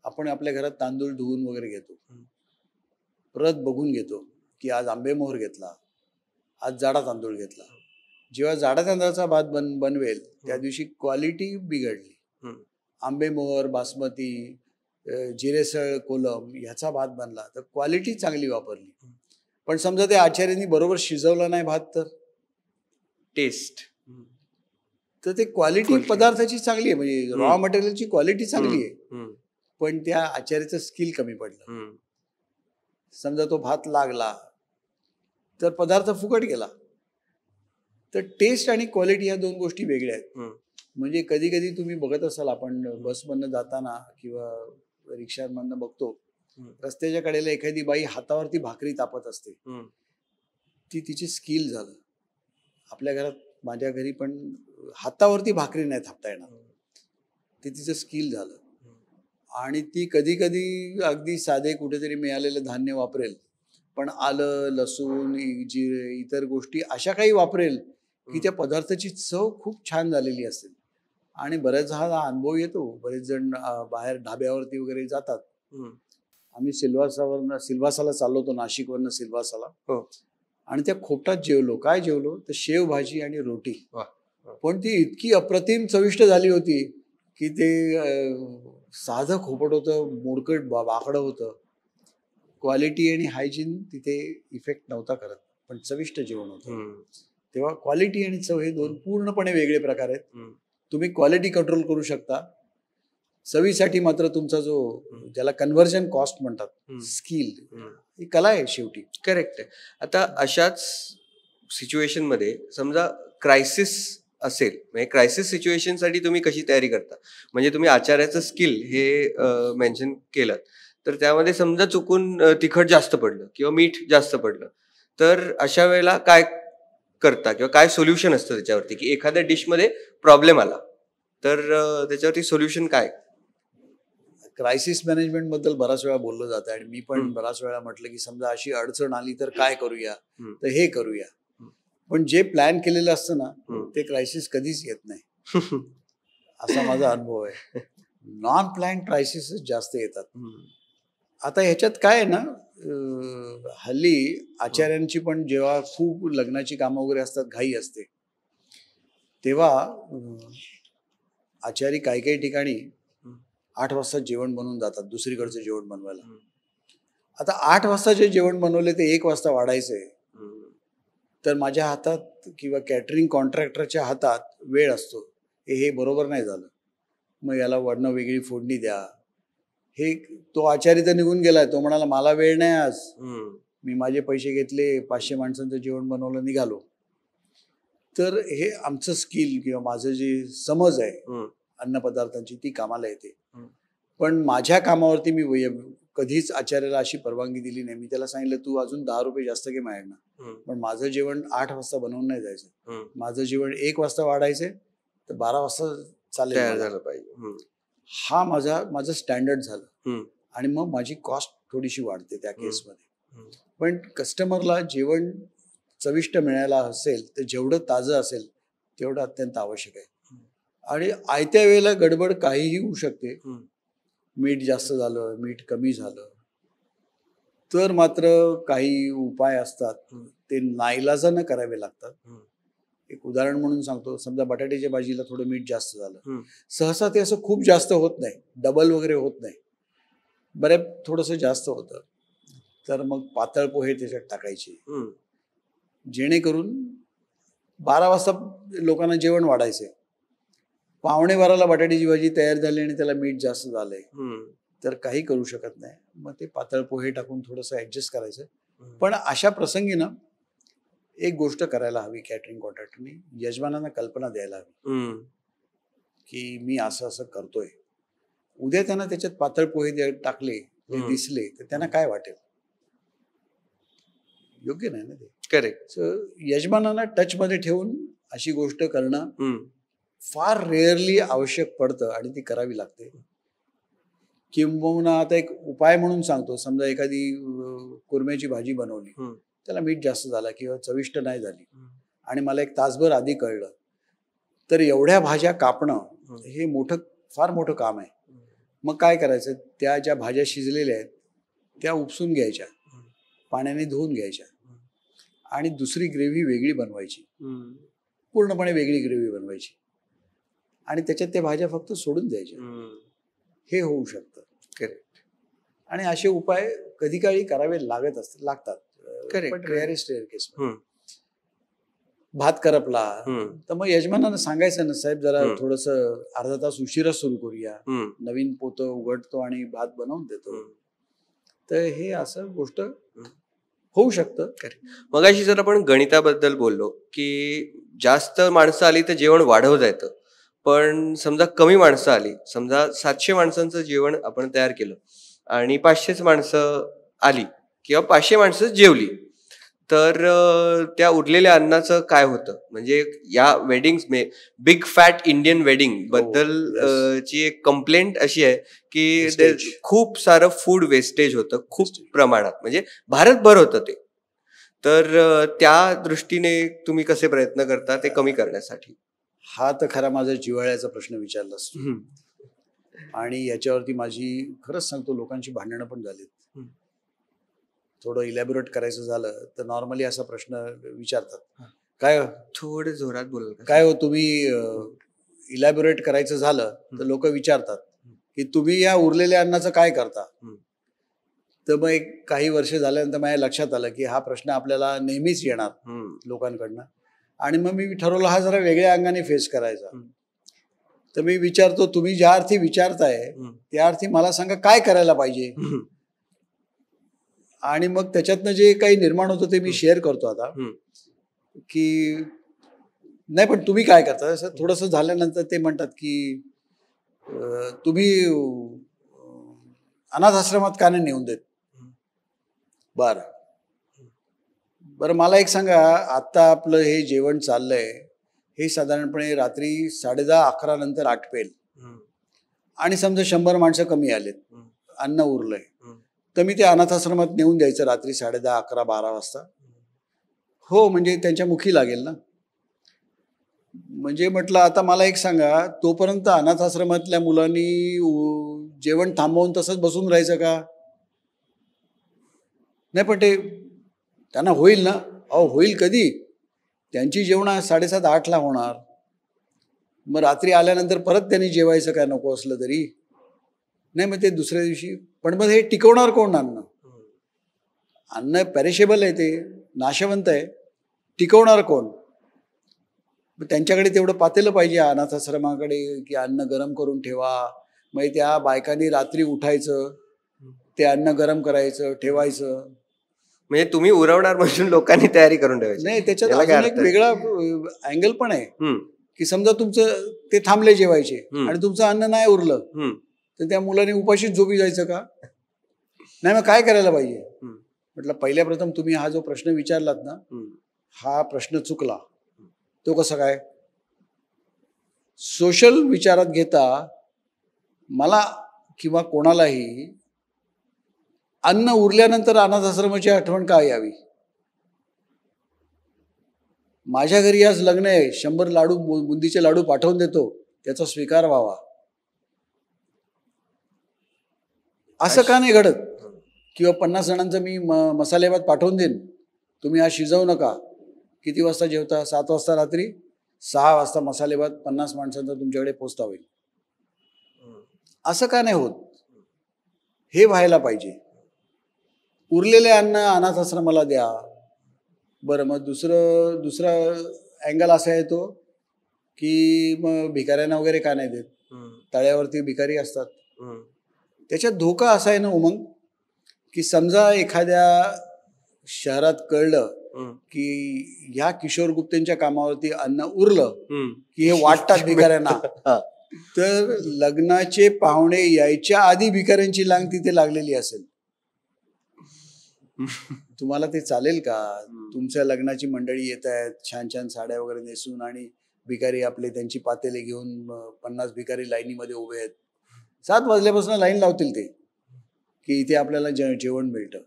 आपण आपल्या घरात तांदूळ धुवून वगैरे घेतो, परत बघून घेतो की आज आंबेमोहर घेतला, आज जाडा तांदूळ घेतला. जेव्हा जाडा तांदळाचा भात बनवेल त्या दिवशी क्वालिटी बिघडली, आंबेमोहर, बासमती, जिरेसळ, कोलम ह्याचा भात बनला तर क्वालिटी चांगली वापरली. पण समजा त्या आचार्यांनी बरोबर शिजवला नाही भात, तर टेस्ट तर ते क्वालिटी पदार्थाची चांगली आहे, म्हणजे रॉ मटेरियलची क्वालिटी चांगली आहे, पण त्या आचार्याचं स्किल कमी पडलं. समजा तो भात लागला तर पदार्थ फुकट गेला. तर टेस्ट आणि क्वालिटी ह्या दोन गोष्टी वेगळ्या आहेत. म्हणजे कधी कधी तुम्ही बघत असाल, आपण बसमधनं जाताना किंवा रिक्षामधनं बघतो, रस्त्याच्या कडेला एखादी बाई हातावरती भाकरी तापत असते, ती तिची स्किल झालं. आपल्या घरात, माझ्या घरी पण हातावरती भाकरी नाही थापता येणार, ते तिचं स्किल झालं. आणि ती कधी कधी अगदी साधे कुठेतरी मिळालेलं धान्य वापरेल, पण आलं, लसूण, जिरे, इतर गोष्टी अशा काही वापरेल की त्या पदार्थाची चव खूप छान झालेली असेल. आणि बऱ्याच हा अनुभव येतो, बरेच जण बाहेर ढाब्यावरती वगैरे जातात. आम्ही सिल्वासाला चाललो होतो, नाशिकवरनं सिल्वासाला, आणि त्या खोपटात जेवलो. काय जेवलो तर शेव भाजी आणि रोटी. पण ती इतकी अप्रतिम चविष्ट झाली होती की ते साधं खोपट होतं, मोडकट बाकडं होतं. क्वालिटी आणि हायजीन तिथे इफेक्ट नव्हता करत, पण चविष्ट जेवण होतं. तेव्हा क्वालिटी आणि चव हे दोन पूर्णपणे वेगळे प्रकार आहेत. तुम्ही क्वालिटी कंट्रोल करू शकता, चवीसाठी मात्र तुमचा जो ज्याला कन्व्हर्जन कॉस्ट म्हणतात, स्किल, ही कला आहे शेवटी. करेक्ट आहे. आता अशाच सिच्युएशन मध्ये समजा क्रायसिस असेल, म्हणजे क्रायसिस सिच्युएशनसाठी तुम्ही कशी तयारी करता? म्हणजे तुम्ही आचार्याचं स्किल हे मेन्शन केलं, तर त्यामध्ये समजा चुकून तिखट जास्त पडलं किंवा मीठ जास्त पडलं, तर अशा वेळेला काय करता किंवा काय सोल्युशन असतं त्याच्यावरती? की एखाद्या डिशमध्ये प्रॉब्लेम आला तर त्याच्यावरती सोल्युशन काय? क्रायसिस मॅनेजमेंट बद्दल बराच वेळा बोललं जातं आणि मी पण बराच वेळा म्हटलं की समजा अशी अडचण आली तर काय करूया, तर हे करूया. पण जे प्लॅन केलेलं असतं ना, ते क्रायसिस कधीच येत नाही, असा माझा अनुभव आहे. नॉन प्लॅन क्रायसिस जास्त येतात. आता ह्याच्यात काय आहे ना, हल्ली आचार्यांची पण जेव्हा खूप लग्नाची कामं वगैरे असतात, घाई असते, तेव्हा आचारी काही काही ठिकाणी 8 वाजता जेवण बनवून जातात, दुसरीकडचं जेवण बनवायला. आता 8 वाजता जे जेवण बनवले ते 1 वाजता वाढायचंय, तर माझ्या हातात किंवा कॅटरिंग कॉन्ट्रॅक्टरच्या हातात वेळ असतो, हे बरोबर नाही झालं, मग याला वडणं वेगळी फोडणी द्या. हे तो आचारी तर निघून गेलाय, तो म्हणाला मला वेळ नाही आज, मी माझे पैसे घेतले, 500 माणसांचं जेवण बनवलं, निघालो. तर हे आमचं स्किल किंवा माझं जे समज आहे अन्न पदार्थांची, ती कामाला येते. पण माझ्या कामावरती मी कधीच आचार्याला अशी परवानगी दिली नाही. मी त्याला सांगितलं तू अजून 10 रुपये जास्त घे माझ्याकडनं, पण माझं जेवण 8 वाजता बनवून नाही जायचं. माझं जेवण 1 वाजता वाढायचंय तर 12 वाजता चालेल तयार मला. झालं पाहिजे. हा माझं स्टँडर्ड झालं आणि मग माझी कॉस्ट थोडीशी वाढते त्या केसमध्ये. पण कस्टमरला जेवण चविष्ट मिळायला असेल तर जेवढं ताजं असेल तेवढं अत्यंत आवश्यक आहे. आणि आयत्या वेळेला गडबड काहीही होऊ शकते. मीठ जास्त झालं, मीठ कमी झालं तर मात्र काही उपाय असतात ते नाईलाजानं करावे लागतात. एक उदाहरण म्हणून सांगतो, समजा बटाट्याच्या भाजीला थोडं मीठ जास्त झालं, सहसा ते असं खूप जास्त होत नाही, डबल वगैरे होत नाही, बऱ्याच थोडंसं जास्त होतं, तर मग पातळ पोहे त्याच्यात टाकायचे जेणेकरून 12 वाजता लोकांना जेवण वाढायचंय. 11:45ला बटाट्याची भाजी तयार झाली आणि त्याला मीठ जास्त झालंय तर काही करू शकत नाही. मग ते पातळ पोहे टाकून थोडंसं ऍडजस्ट करायचं. पण अशा प्रसंगी ना एक गोष्ट करायला हवी कॅटरिंग कॉन्ट्रॅक्टरनी, यजमानांना कल्पना द्यायला हवी की मी असं असं करतोय. उद्या त्यांना त्याच्यात पातळ पोहे टाकले ते दिसले तर त्यांना काय वाटेल? योग्य नाही ना ते. करेक्ट. यजमानांना टच मध्ये ठेवून अशी गोष्ट करणं फार रेअरली आवश्यक पडतं आणि ती करावी लागते. किंबहुना आता एक उपाय म्हणून सांगतो, समजा एखादी कुरम्याची भाजी बनवली, त्याला मीठ जास्त झाला किंवा चविष्ट नाही झाली आणि मला एक तासभर आधी कळलं, तर एवढ्या भाज्या कापणं हे फार मोठं काम आहे. मग काय करायचं, त्या ज्या भाज्या शिजलेल्या आहेत त्या उपसून घ्यायच्या, पाण्याने धुवून घ्यायच्या आणि दुसरी ग्रेव्ही वेगळी बनवायची, पूर्णपणे वेगळी ग्रेव्ही बनवायची आणि त्याच्यात त्या भाज्या फक्त सोडून द्यायच्या. हे होऊ शकतं. करेक्ट. आणि असे उपाय कधी काळी करावे लागतात. पण रेअरेस्ट केस. भात करपला तर मग यजमानानं सांगायचं ना, साहेब जरा थोडंसं अर्धा तास उशिरा सुरू करूया, नवीन पोतं उघडतो आणि भात बनवून देतो. तर हे असं गोष्ट होऊ शकतं. मगाशी जर आपण गणिताबद्दल बोललो की जास्त माणसं आली तर जेवण वाढवता येतं, पण समजा कमी माणसं आली, समजा 700 माणसांचं जेवण आपण तयार केलं आणि 500 माणसं आली किंवा 500 माणसं जेवली, तर त्या उरलेल्या अन्नाचं काय होतं? म्हणजे या wedding big fat Indian wedding बद्दल ची एक कंप्लेंट अशी आहे की खूप सारं फूड वेस्टेज होतं, खूप प्रमाणात, म्हणजे भारतभर होतं ते. तर त्या दृष्टीने तुम्ही कसे प्रयत्न करता ते कमी करण्यासाठी? हा तर खरा माझा जिव्हाळ्याचा प्रश्न विचारलास आणि याच्यावरती माझी खरंच सांगतो लोकांची भांडणं पण झालीत. थोडं इलॅबोरेट करायचं झालं तर नॉर्मली असा प्रश्न विचारतात, काय थोडं जोरात बोल, काय हो तुम्ही इलॅबोरेट करायचं झालं तर लोक विचारतात की तुम्ही या उरलेल्या अन्नाचं काय करता. तर मग एक काही वर्ष झाल्यानंतर माझ्या लक्षात आलं की हा प्रश्न आपल्याला नेहमीच येणार लोकांकडनं आणि मग मी ठरवलं हा जरा वेगळ्या अंगाने फेस करायचा. तर मी विचारतो, तुम्ही ज्या अर्थी विचारताय त्या अर्थी मला सांगा काय करायला पाहिजे. आणि मग त्याच्यातनं जे काही निर्माण होतं ते मी शेअर करतो आता, की नाही पण तुम्ही काय करता. असं थोडंसं झाल्यानंतर ते म्हणतात की तुम्ही अनाथ आश्रमात का नाही नेऊन देत. बरं मला एक सांगा, आता आपलं हे जेवण चाललंय हे साधारणपणे रात्री 10:30-11 नंतर आटपेल आणि समजा 100 माणसं कमी आलेत, अन्न उरलंय, तर मी ते अनाथाश्रमात नेऊन द्यायचं रात्री 10:30, 11, 12 वाजता. हो म्हणजे त्यांच्या मुखी लागेल ना. म्हणजे म्हटलं आता मला एक सांगा, तोपर्यंत अनाथाश्रमातल्या मुलांनी जेवण थांबवून तसंच बसून राहायचं का. नाही पण ते त्यांना होईल ना. अहो होईल कधी, त्यांची जेवण 7:30-8ला होणार, मग रात्री आल्यानंतर परत त्यांनी जेवायचं काय नको असलं तरी. नाही मग ते दुसऱ्या दिवशी, पण मग हे टिकवणार कोण अन्न. अन्न पॅरिशेबल आहे, ते नाशवंत आहे, टिकवणार कोण. मग त्यांच्याकडे तेवढं पातेलं पाहिजे अनाथाश्रमाकडे की अन्न गरम करून ठेवा. मग त्या बायकांनी रात्री उठायचं, ते अन्न गरम करायचं, ठेवायचं. म्हणजे तुम्ही उरवणार म्हणून लोकांनी तयारी करून ठेवायची. नाही, त्याच्यात अजून एक वेगळा अँगल पण आहे की समजा तुमचं ते थांबले जेवायचे आणि तुमचं अन्न नाही उरलं तर त्या मुलाने उपाशीच झोपी जायचं का. नाही मग काय करायला पाहिजे? हम्म. म्हटलं पहिल्या प्रथम तुम्ही हा जो प्रश्न विचारलात ना, हा प्रश्न चुकला. तो कसा काय? सोशल विचारात घेता मला किंवा कोणालाही अन्न उरल्यानंतर अनाथ आश्रमाची आठवण का यावी? माझ्या घरी आज लग्न आहे, 100 लाडू बुंदीचे लाडू पाठवून देतो, त्याचा स्वीकार व्हावा. असं का नाही घडत? किंवा 50 जणांचं मी मसाले भात पाठवून देईन, तुम्ही आज शिजवू नका. किती वाजता जेवता? 7 वाजता रात्री. 6 वाजता मसाले भात 50 माणसांचा तुमच्याकडे पोचता होईल. असं का नाही होत? हे व्हायला पाहिजे. उरलेले अन्न अनाथ आश्रमाला द्या. बरं, मग दुसरा अँगल असा येतो की मग भिकाऱ्यांना वगैरे का नाही देत? तळ्यावरती भिकारी असतात. त्याच्यात धोका असा आहे ना उमंग, की समजा एखाद्या शहरात कळलं की ह्या किशोर गुप्तेंच्या कामावरती अन्न उरलं की हे वाटतात भिकाऱ्यांना, तर लग्नाचे पाहुणे यायच्या आधी भिकाऱ्यांची लांग तिथे लागलेली असेल. तुम्हाला ते चालेल का? तुमच्या लग्नाची मंडळी येत आहेत छान छान साड्या वगैरे नेसून, आणि भिकारी आपले त्यांची पातेले घेऊन 50 भिकारी लाईनीमध्ये उभे आहेत. 7 वाजल्यापासून लाईन लावतील ते की इथे आपल्याला जेवण मिळतं.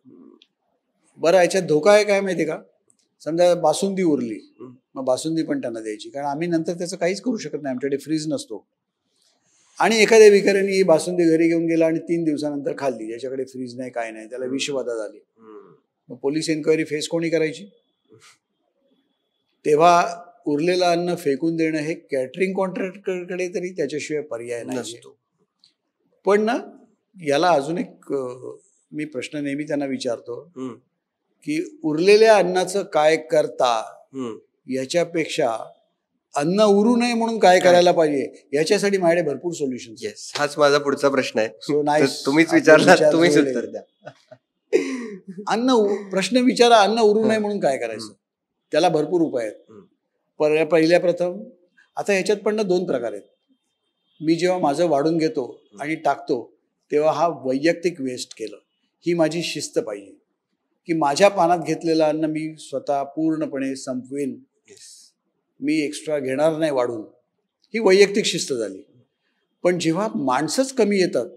बरं, याच्यात धोका आहे काय माहिती का? समजा बासुंदी उरली, मग बासुंदी पण त्यांना द्यायची, कारण आम्ही नंतर त्याचं काहीच करू शकत नाही, आमच्याकडे फ्रीज नसतो. आणि एखाद्या भिकाऱ्यांनी ही बासुंदी घरी घेऊन गेला आणि 3 दिवसानंतर खाल्ली, ज्याच्याकडे फ्रीज नाही काय नाही, त्याला विषबाधा झाली, मग पोलीस एन्क्वायरी फेस कोणी करायची? तेव्हा उरलेलं अन्न फेकून देणं हे कॅटरिंग कॉन्ट्रॅक्टरकडे तरी त्याच्याशिवाय पर्याय नाही. पण ना, याला अजून एक मी प्रश्न नेहमी त्यांना विचारतो की उरलेल्या अन्नाचं काय करता, याच्यापेक्षा अन्न उरू नये म्हणून काय करायला पाहिजे, याच्यासाठी माझ्याकडे भरपूर सोल्युशन. हाच माझा पुढचा प्रश्न आहे. तुम्हीच विचारला, तुम्हीच उत्तर द्या. प्रश्न विचारा, अन्न उरू नये म्हणून काय करायचं, त्याला भरपूर उपाय आहेत. पहिल्या प्रथम आता ह्याच्यात पण 2 प्रकार आहेत. मी जेव्हा माझं वाढून घेतो आणि टाकतो तेव्हा हा वैयक्तिक वेस्ट केलं, ही माझी शिस्त पाहिजे की माझ्या पानात घेतलेलं अन्न मी स्वतः पूर्णपणे संपवीन, मी एक्स्ट्रा घेणार नाही वाढून, ही वैयक्तिक शिस्त झाली. पण जेव्हा माणसंच कमी येतात,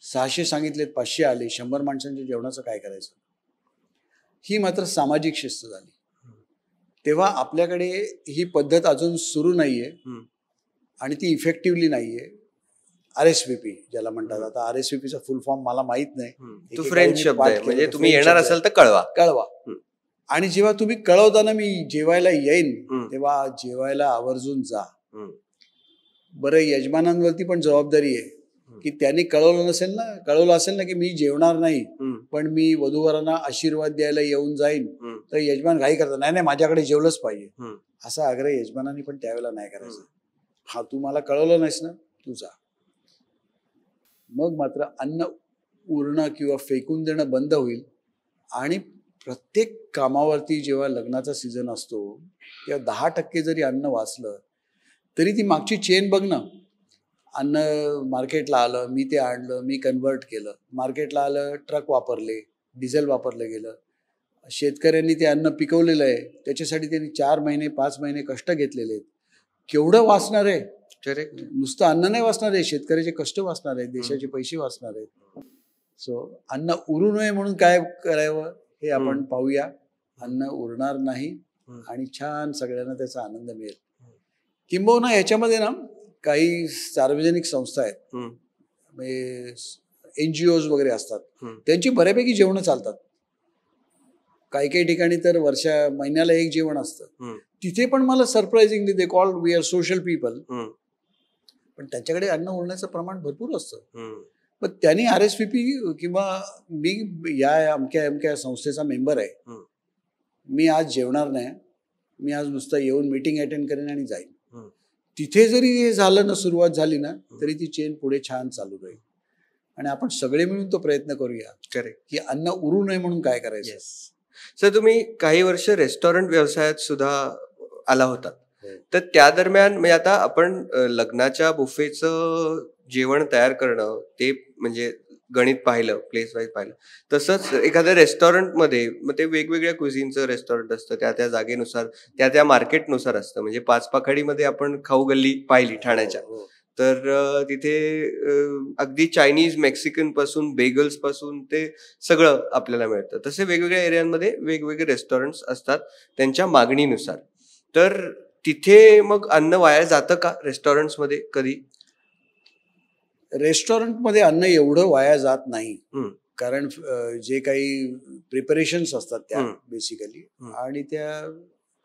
600 सांगितलेत 500 आले, 100 माणसांच्या जेवणाचं काय करायचं, ही मात्र सामाजिक शिस्त झाली. तेव्हा आपल्याकडे ही पद्धत अजून सुरू नाहीये आणि ती इफेक्टिव्हली नाहीये. RSVP ज्याला म्हणतात, आता RSVPचा फुल फॉर्म मला माहित नाही, तो फ्रेंच शब्द आहे, म्हणजे तुम्ही येणार असाल तर कळवा. आणि जेव्हा तुम्ही कळवताना मी जेवायला येईन, तेव्हा जेवायला आवर्जून जा. बरं, यजमानांवरती पण जबाबदारी आहे की त्यांनी कळवलं असेल ना की मी जेवणार नाही, पण मी वधूवरांना आशीर्वाद द्यायला येऊन जाईन, तर यजमान घाई करतात, नाही माझ्याकडे जेवलंच पाहिजे. असा आग्रह यजमानांनी पण त्यावेळेला नाही करायचा. हा, तू मला कळवलं नाहीस ना, तू जा. मग मात्र अन्न उरणं किंवा फेकून देणं बंद होईल. आणि प्रत्येक कामावरती जेव्हा लग्नाचा सीझन असतो तेव्हा 10% जरी अन्न वाचलं तरी ती मागची चेन बघ ना. अन्न मार्केटला आलं, मी ते आणलं, मी कन्व्हर्ट केलं, मार्केटला आलं, ट्रक वापरले, डिझेल वापरलं गेलं, शेतकऱ्यांनी ते अन्न पिकवलेलं आहे, त्याच्यासाठी त्यांनी 4 महिने 5 महिने कष्ट घेतलेले आहेत. केवढं वाचणार आहे? नुसतं अन्न नाही वाचणार आहे, शेतकऱ्याचे कष्ट वाचणार आहेत, देशाचे पैसे वाचणार आहेत. सो अन्न उरू नये म्हणून काय करावं हे आपण पाहूया. अन्न उरणार नाही आणि छान सगळ्यांना त्याचा आनंद मिळेल. किंबहुना याच्यामध्ये ना काही सार्वजनिक संस्था आहेत, म्हणजे NGOs वगैरे असतात, त्यांची बऱ्यापैकी जेवणं चालतात. काही काही ठिकाणी तर महिन्याला 1 जेवण असतं. तिथे पण मला surprisingly they call we are social people, पण त्यांच्याकडे अन्न उरण्याचं प्रमाण भरपूर असतं. पण त्यांनी RSVP किंवा मी या अमक्या संस्थेचा मेंबर आहे, मी आज जेवणार नाही, मी आज नुसतं येऊन मीटिंग अटेंड करेन आणि जाईन. तिथे जरी हे झालं ना, सुरुवात झाली ना, तरी ती चेन पुढे छान चालू राहील. आणि आपण सगळे मिळून तो प्रयत्न करूया की अन्न उरू नये म्हणून काय करायचं. सर, तुम्ही काही वर्ष रेस्टॉरंट व्यवसायात सुद्धा आला होता, तर त्या दरम्यान म्हणजे आता आपण लग्नाच्या बुफेचं जेवण तयार करणं ते म्हणजे गणित पाहिलं, प्लेस वाईज पाहिलं, तसंच एखाद्या रेस्टॉरंटमध्ये मग ते वेगवेगळ्या क्विझिनचं रेस्टॉरंट असतं, त्या त्या जागेनुसार, त्या त्या मार्केटनुसार असतं. म्हणजे पाचपाखडीमध्ये आपण खाऊ गल्ली पाहिली ठाण्याच्या, हो. तर तिथे अगदी चायनीज, मेक्सिकन पासून, बेगल्स पासून ते सगळं आपल्याला मिळतं. तसे वेगवेगळ्या एरियांमध्ये वेगवेगळे रेस्टॉरंट्स असतात त्यांच्या मागणीनुसार. तर तिथे मग अन्न वाया जातं का रेस्टॉरंट्समध्ये कधी? रेस्टॉरंटमध्ये अन्न एवढं वाया जात नाही. हं, कारण जे काही प्रिपरेशन्स असतात त्या हं. बेसिकली, हं. आणि त्या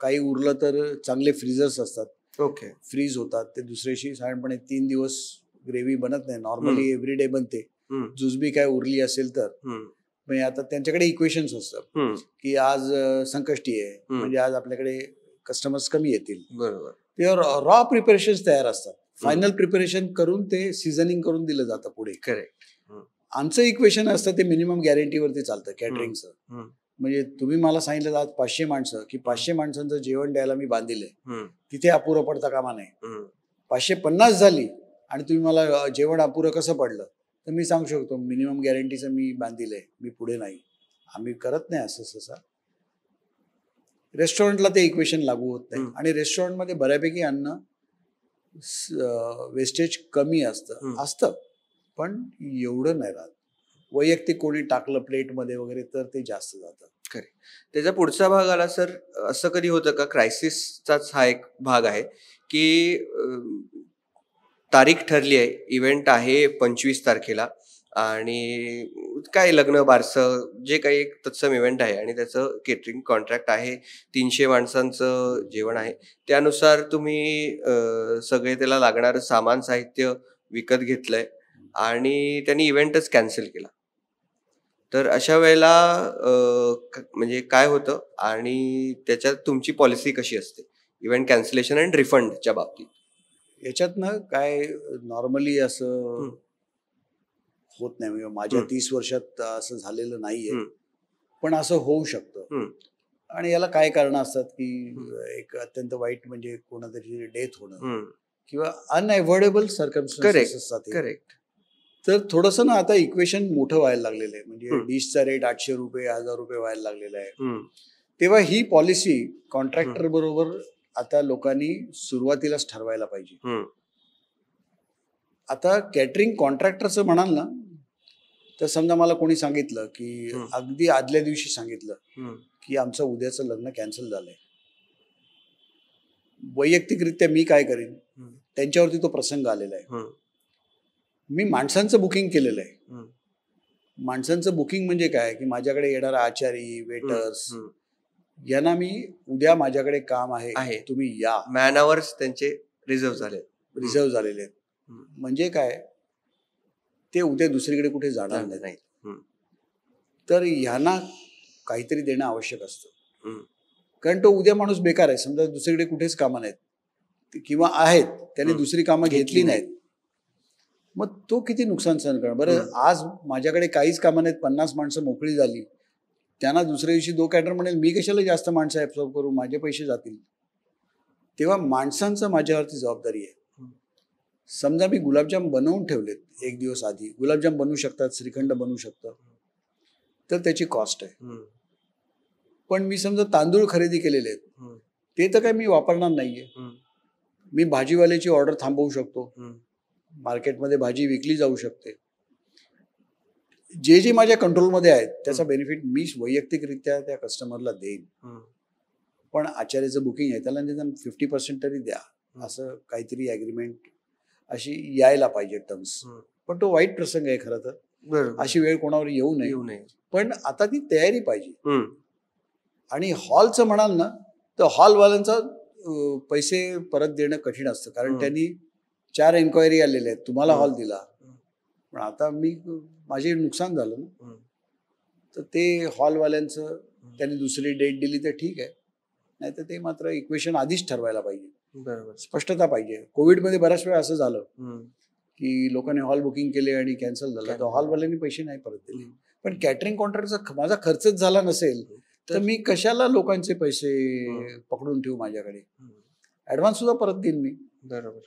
काही उरलं तर चांगले फ्रीजर्स असतात, ओके. फ्रीज होतात ते दुसऱ्याशी. साधारणपणे 3 दिवस ग्रेव्ही बनत नाही. हं. नॉर्मली एव्हरीडे बनते. हं, जुजबी काय उरली असेल तर. हं, म्हणजे आता त्यांच्याकडे इक्वेशन्स असतात हं. की आज संकष्टी आहे, हं. म्हणजे आज आपल्याकडे कस्टमर्स कमी येतील. बरोबर. ते रॉ प्रिपरेशन्स तयार असतात. हं. फायनल प्रिपरेशन करून ते सीझनिंग करून दिलं जातं पुढे. करेक्ट. हं, आमचं इक्वेशन असतं ते मिनिमम गॅरंटीवरती चालतं हं, कॅटरिंगचं. हं, म्हणजे तुम्ही मला सांगितलं आज 500 माणसं, की 500 माणसांचं जेवण द्यायला मी बांधिलंय, हं, तिथे अपुरं पडता कामा नये. हं. 550 झाली आणि तुम्ही मला जेवण अपुरं कसं पडलं, तर मी सांगू शकतो मिनिमम गॅरंटीचं मी बांधिलंय, मी पुढे नाही. आम्ही करत नाही असं सहसा. रेस्टॉरंटला ते इक्वेशन लागू होत नाही. हं. आणि रेस्टॉरंटमध्ये बऱ्यापैकी अन्न वेस्टेज कमी हं. असतं, पण एवढं नाही राहत. वैयक्तिक कोणी टाकलं प्लेटमध्ये वगैरे तर ते जास्त जातं. करेक्ट. त्याचा पुढचा भाग आला सर, असं कधी होतं का, क्रायसिसचाच हा एक भाग आहे, की तारीख ठरली आहे, इव्हेंट आहे 25 तारखेला आणि काय लग्न बारसं जे काही एक तत्सम इव्हेंट आहे आणि त्याचं केटरिंग कॉन्ट्रॅक्ट आहे, 300 माणसांचं जेवण आहे. त्यानुसार तुम्ही सगळे त्याला लागणारं सामान साहित्य विकत घेतलंय आणि त्यांनी इव्हेंटच कॅन्सल केला. तर अशा वेळेला म्हणजे काय होतं आणि त्याच्यात तुमची पॉलिसी कशी असते? इव्हेंट कॅन्सलेशन आणि रिफंडच्या बाबतीत? याच्यातनं काय नॉर्मली असं हं, होत नाही. म्हणजे माझ्या हं, 30 वर्षात असं झालेलं नाहीये, हं, पण असं होऊ शकतं. हं, आणि याला काय कारणं असतात, की हं, एक अत्यंत वाईट म्हणजे कोणातरी डेथ होणं हं. किंवा अनएव्हॉइडेबल सर्कमस्टन्सेस करेक्ट, असतात हे. करेक्ट. तर थोडंसं ना आता इक्वेशन मोठं व्हायला लागलेलं आहे. म्हणजे हं, डिशचा रेट ₹800, ₹1000 व्हायला लागलेला आहे. हं, तेव्हा ही पॉलिसी हं, कॉन्ट्रॅक्टर बरोबर आता लोकांनी सुरुवातीलाच ठरवायला पाहिजे. हं, आता कॅटरिंग कॉन्ट्रॅक्टरचं म्हणाल ना, तर समजा मला कोणी सांगितलं, की हं, अगदी आदल्या दिवशी सांगितलं, हं, की आमचं उद्याचं लग्न कॅन्सल झालंय. वैयक्तिकरित्या मी काय करीन? हं, त्यांच्यावरती तो प्रसंग आलेला आहे. हं, मी माणसांचं बुकिंग केलेलं आहे. हं, माणसांचं बुकिंग म्हणजे काय, की माझ्याकडे येणारा आचारी, हं, वेटर्स हं. यांना मी उद्या माझ्याकडे काम आहे, आहे. तुम्ही या, मॅन अवर्स त्यांचे रिझर्व्ह झाले. रिझर्व्ह झालेले आहेत. हं, म्हणजे काय, ते उद्या दुसरीकडे कुठे जाणार झालं नाहीत. नाही. हं, तर ह्यांना काहीतरी देणं आवश्यक असतं. हं, कारण तो उद्या माणूस बेकार आहे. समजा दुसरीकडे कुठेच कामं नाहीत किंवा आहेत, त्याने हं. दुसरी कामं घेतली घेतली नाहीत. नाहीत. मग तो किती नुकसान सहन करणार? बरं, हं, आज माझ्याकडे काहीच कामं नाहीत, 50 माणसं मोकळी झाली. त्यांना दुसऱ्या दिवशी दो कॅटर म्हणेल, मी कशाला जास्त माणसं ॲब्सॉर्ब करू, माझे पैसे जातील. तेव्हा माणसांचं माझ्यावरती जबाबदारी आहे. हं, समजा मी गुलाबजाम बनवून ठेवलेत 1 दिवस आधी, गुलाबजाम बनवू शकतात, श्रीखंड बनवू शकतं, तर त्याची कॉस्ट आहे. हं, पण मी समजा तांदूळ खरेदी केलेले आहेत, हं, ते तर काही मी वापरणार नाहीये. हं, मी भाजीवाल्याची ऑर्डर थांबवू शकतो. हं, मार्केटमध्ये भाजी विकली जाऊ शकते. जे माझ्या कंट्रोलमध्ये आहेत त्याचा बेनिफिट मी वैयक्तिकरित्या त्या कस्टमरला देईन. हं, पण आचार्याचं बुकिंग आहे त्याला निदान 50% तरी द्या, असं काहीतरी ॲग्रीमेंट अशी यायला पाहिजे टर्म्स. हं. पण तो वाईट प्रसंग आहे खरं तर. बरोबर. अशी वेळ कोणावर येऊ नये. येऊ नये. पण आता ती तयारी पाहिजे. हं, आणि हॉलचं म्हणाल ना, तर हॉलवाल्यांचा पैसे परत देणं कठीण असतं. कारण हं. त्यांनी 4 एन्क्वायरी आलेल्या आहेत, तुम्हाला हं. हॉल दिला. हं. पण आता माझे नुकसान झालं ना. हं. तर ते हॉलवाल्यांचं त्यांनी दुसरी डेट दिली तर ठीक आहे. नाहीतर ते मात्र इक्वेशन आधीच ठरवायला पाहिजे. बरोबर. स्पष्टता पाहिजे. कोविडमध्ये बऱ्याच वेळा असं झालं, हं. की लोकांनी हॉल बुकिंग केले आणि कॅन्सल झालं. तर Cancel. हॉलवाल्यांनी पैसे नाही परत दिले. हं. पण कॅटरिंग कॉन्ट्रॅक्टचा माझा खर्चच झाला नसेल, तर मी कशाला लोकांचे पैसे पकडून ठेवू माझ्याकडे? हं. ॲडव्हान्स सुद्धा परत देईन मी. बरोबर.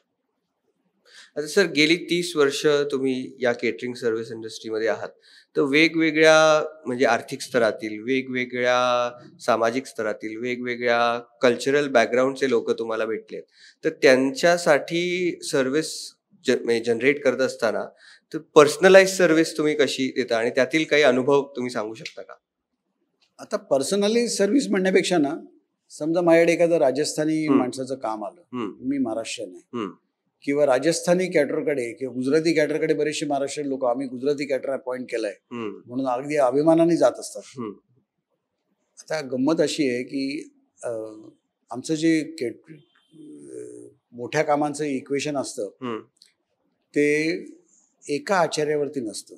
आता सर गेली 30 वर्ष तुम्ही या केटरिंग सर्व्हिस इंडस्ट्रीमध्ये आहात. तर वेगवेगळ्या म्हणजे आर्थिक स्तरातील, वेगवेगळ्या सामाजिक स्तरातील, वेगवेगळ्या कल्चरल बॅकग्राऊंडचे लोकं तुम्हाला भेटलेत. तर त्यांच्यासाठी सर्व्हिस म्हणजे जनरेट करत असताना तर पर्सनलाइज सर्व्हिस तुम्ही कशी देता आणि त्यातील काही अनुभव तुम्ही सांगू शकता का? आता पर्सनली सर्व्हिस म्हणण्यापेक्षा ना, समजा माझ्याकडे एखादं राजस्थानी माणसाचं काम आलं, मी महाराष्ट्रीयन आहे, किंवा राजस्थानी कॅटरकडे किंवा गुजराती कॅटरकडे बरेचसे महाराष्ट्रीयन लोक, आम्ही गुजराती कॅटर अपॉइंट केलाय म्हणून अगदी अभिमानाने जात असतात. आता गंमत अशी आहे की आमचं जे मोठ्या कामांचं इक्वेशन असतं ते एका आचार्यावरती नसतं.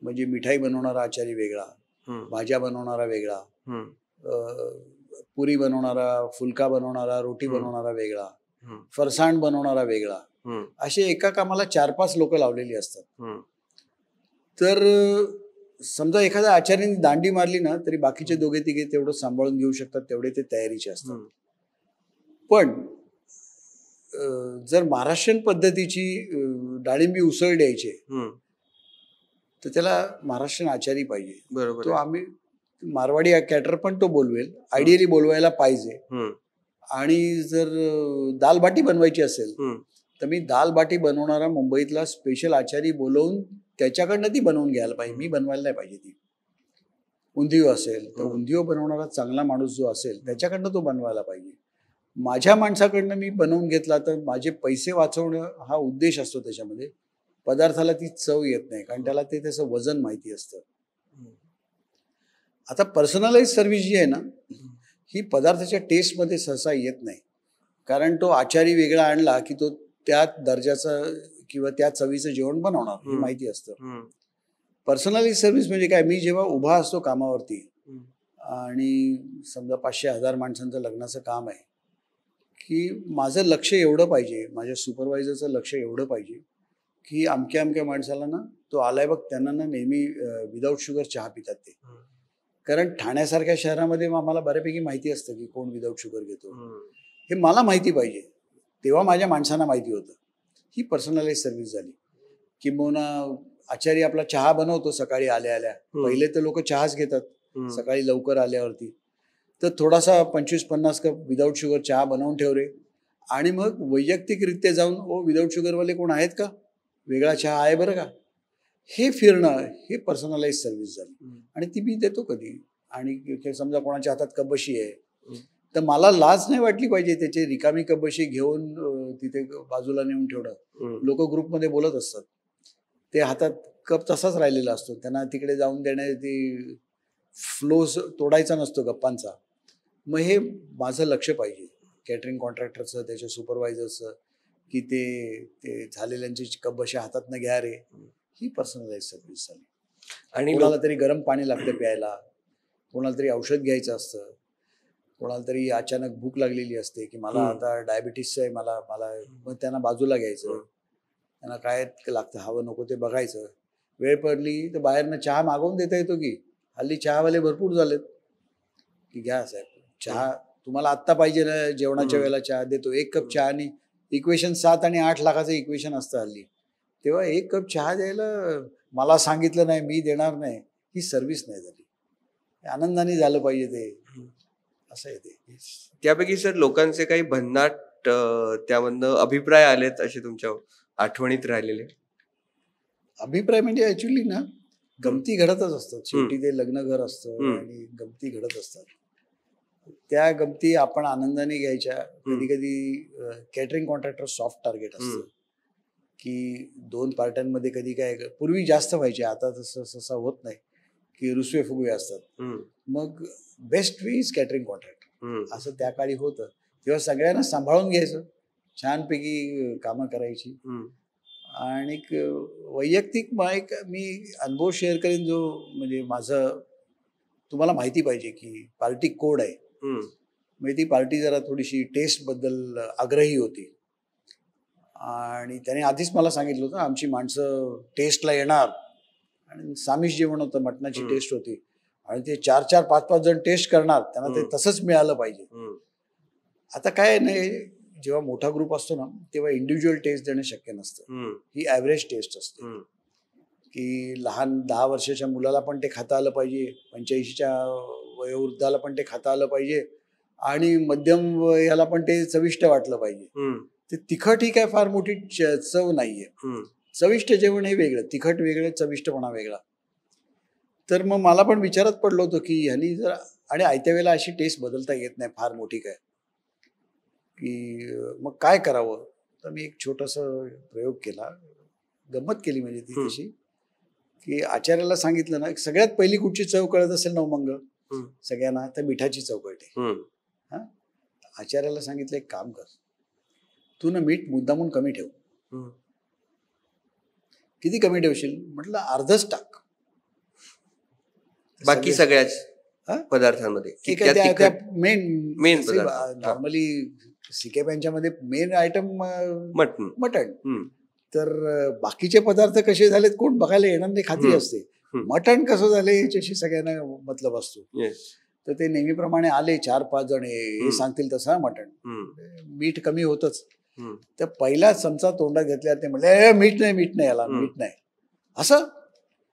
म्हणजे मिठाई बनवणारा आचारी वेगळा, भाज्या बनवणारा वेगळा, पुरी बनवणारा, फुलका बनवणारा, रोटी बनवणारा वेगळा, फरसाण बनवणारा वेगळा, असे एका कामाला 4-5 लोक लावलेली असतात. तर समजा एखाद्या आचार्याने दांडी मारली ना तरी बाकीचे दोघे तिघे तेवढं सांभाळून घेऊ शकतात, तेवढे ते तयारीचे असतात. पण जर महाराष्ट्रीयन पद्धतीची डाळिंबी उसळ द्यायची तर त्याला महाराष्ट्रीयन आचारी पाहिजे. बरोबर. तो आम्ही मारवाडी कॅटर पण तो बोलवेल, आयडियली बोलवायला पाहिजे. आणि जर दाल बाटी बनवायची असेल तर मी दाल बाटी बनवणारा मुंबईतला स्पेशल आचारी बोलवून त्याच्याकडनं ती बनवून घ्यायला पाहिजे, मी बनवायला नाही पाहिजे ती. उंधियो असेल तर उंधियो बनवणारा चांगला माणूस जो असेल त्याच्याकडनं तो बनवायला पाहिजे. माझ्या माणसाकडनं मी बनवून घेतला तर माझे पैसे वाचवणं हा उद्देश असतो त्याच्यामध्ये. पदार्थाला ती चव येत नाही कारण त्याला ते त्याचं वजन माहिती असतं. आता पर्सनलाइज सर्व्हिस जी आहे ना ही पदार्थाच्या टेस्टमध्ये सहसा येत नाही, कारण तो आचारी वेगळा आणला की तो त्या दर्जाचा किंवा त्या चवीचं जेवण बनवणार हे माहिती असतं. पर्सनलाइज सर्व्हिस म्हणजे काय, मी जेव्हा उभा असतो कामावरती आणि समजा 500-1000 माणसांचं लग्नाचं काम आहे की माझं लक्ष एवढं पाहिजे, माझ्या सुपरवायझरचं लक्ष एवढं पाहिजे की अमक्या अमक्या माणसाला ना तो आलाय बघ त्यांना ना नेहमी विदाऊट शुगर चहा पितात ते. कारण ठाण्यासारख्या शहरामध्ये आम्हाला बऱ्यापैकी माहिती असतं की कोण विदाऊट शुगर घेतो, हे मला माहिती पाहिजे, तेव्हा माझ्या माणसांना माहिती होतं. ही पर्सनलाइज सर्व्हिस झाली. किंबहुना आचारी आपला चहा बनवतो सकाळी आल्या आल्या, पहिले तर लोक चहाच घेतात सकाळी लवकर आल्यावरती, तर थोडासा 25-50 कप विदाऊट शुगर चहा बनवून ठेव रे, आणि मग वैयक्तिकरित्या जाऊन ओ विदाऊट शुगरवाले कोण आहेत का, वेगळा चहा आहे बरं का, हे फिरणं हे पर्सनलाइज सर्व्हिस झाली. आणि ती मी देतो कधी. आणि समजा कोणाच्या हातात कबशी आहे तर मला लाज नाही वाटली पाहिजे त्याची रिकामी कबशी घेऊन तिथे बाजूला नेऊन ठेवणं. लोक ग्रुपमध्ये बोलत असतात, ते हातात कप तसाच राहिलेला असतो, त्यांना तिकडे जाऊन देण्याची फ्लो तोडायचा नसतो गप्पांचा. मग हे माझं लक्ष पाहिजे कॅटरिंग कॉन्ट्रॅक्टरचं, त्याच्या सुपरवायझरचं, की ते झालेल्यांची कबशी हातातनं घ्या रे. ही पर्सनलाइज सर्व्हिस झाली. आणि कोणाला तरी गरम पाणी लागतं प्यायला, कोणाला तरी औषध घ्यायचं असतं, कोणाला तरी अचानक भूक लागलेली असते की मला आता डायबिटीस आहे, मला मग त्यांना बाजूला घ्यायचं, त्यांना काय लागतं हवं नको ते बघायचं. वेळ पडली तर बाहेरनं चहा मागवून देता येतो की, हल्ली चहावाले भरपूर झालेत की घ्या साहेब चहा, तुम्हाला आत्ता पाहिजे ना जेवणाच्या वेळेला चहा देतो. 1 कप चहा आणि इक्वेशन 7 आणि 8 लाखाचं इक्वेशन असतं हल्ली, तेव्हा 1 कप चहा द्यायला मला सांगितलं नाही मी देणार नाही, ही सर्व्हिस नाही झाली. आनंदाने झालं पाहिजे ते, असं आहे ते. त्यापैकी सर लोकांचे काही भन्नाट त्यामधनं अभिप्राय आलेत असे तुमच्या आठवणीत राहिलेले? अभिप्राय म्हणजे ऍक्च्युली ना गमती घडतच असतात, शेवटी ते लग्न घर असतं आणि गमती घडत असतात. त्या गमती आपण आनंदाने घ्यायच्या. कधी कधी कॅटरिंग कॉन्ट्रॅक्टर सॉफ्ट टार्गेट असतं की 2 पार्ट्यांमध्ये कधी काय पूर्वी जास्त व्हायचे, आता तसं सहसा होत नाही की रुसवे फुगवे असतात. मग best way is catering contractor असं त्या काळी होतं. तेव्हा सगळ्यांना सांभाळून घ्यायचं, छानपैकी कामं करायची. आणि वैयक्तिक मी अनुभव शेअर करेन जो म्हणजे माझं, तुम्हाला माहिती पाहिजे की पार्टी कोड आहे. म्हणजे ती पार्टी जरा थोडीशी टेस्ट बद्दल आग्रही होती आणि त्याने आधीच मला सांगितलं होतं आमची माणसं टेस्टला येणार, आणि सामिष जेवण होतं, मटणाची टेस्ट होती आणि ते 4-4, 5-5 जण टेस्ट करणार, त्यांना ते तसंच मिळालं पाहिजे. आता काय नाही, जेव्हा मोठा ग्रुप असतो ना तेव्हा इंडिव्हिज्युअल टेस्ट देणं शक्य नसतं. ही ॲव्हरेज टेस्ट असते की लहान 10 वर्षाच्या मुलाला पण ते खाता आलं पाहिजे, 85च्या वयोवृद्धाला पण ते खाता आलं पाहिजे आणि मध्यम याला पण ते चविष्ट वाटलं पाहिजे. ते तिखट ही काय फार मोठी चव नाहीये. चविष्ट जेवण हे वेगळं, तिखट वेगळं, चविष्टपणा वेगळा. तर मग मला पण विचारात पडलो होतो की ह्यांनी जर, आणि आयत्या वेळेला अशी टेस्ट बदलता येत नाही फार मोठी काय, की मग काय करावं. तर मी एक छोटासा प्रयोग केला, गंमत केली म्हणजे ती तशी, की आचार्याला सांगितलं ना, सगळ्यात पहिली कुठची चव कळत असेल नवमंग सगळ्यांना, तर मिठाची चव कळते. हा, आचार्याला सांगितलं एक काम कर, तू ना मीठ मुद्दामून कमी ठेव. किती कमी ठेवशील म्हटलं, अर्धच टाक. बाकी सगळ्याच पदार्थांमध्ये मेन नॉर्मली सिकेप्यांच्यामध्ये मेन आयटम मटण. तर बाकीचे पदार्थ कसे झालेत कोण बघायला येणार नाही, खात्री असते. मटण कसं झाले याच्याशी सगळ्यांना मतलब असतो. तर ते नेहमीप्रमाणे आले 4-5 जण, हे सांगतील तसं मटण. मीठ कमी होतच. तर पहिला चमचा तोंडात घेतल्या ते म्हणले, मीठ नाही याला, मीठ नाही असं.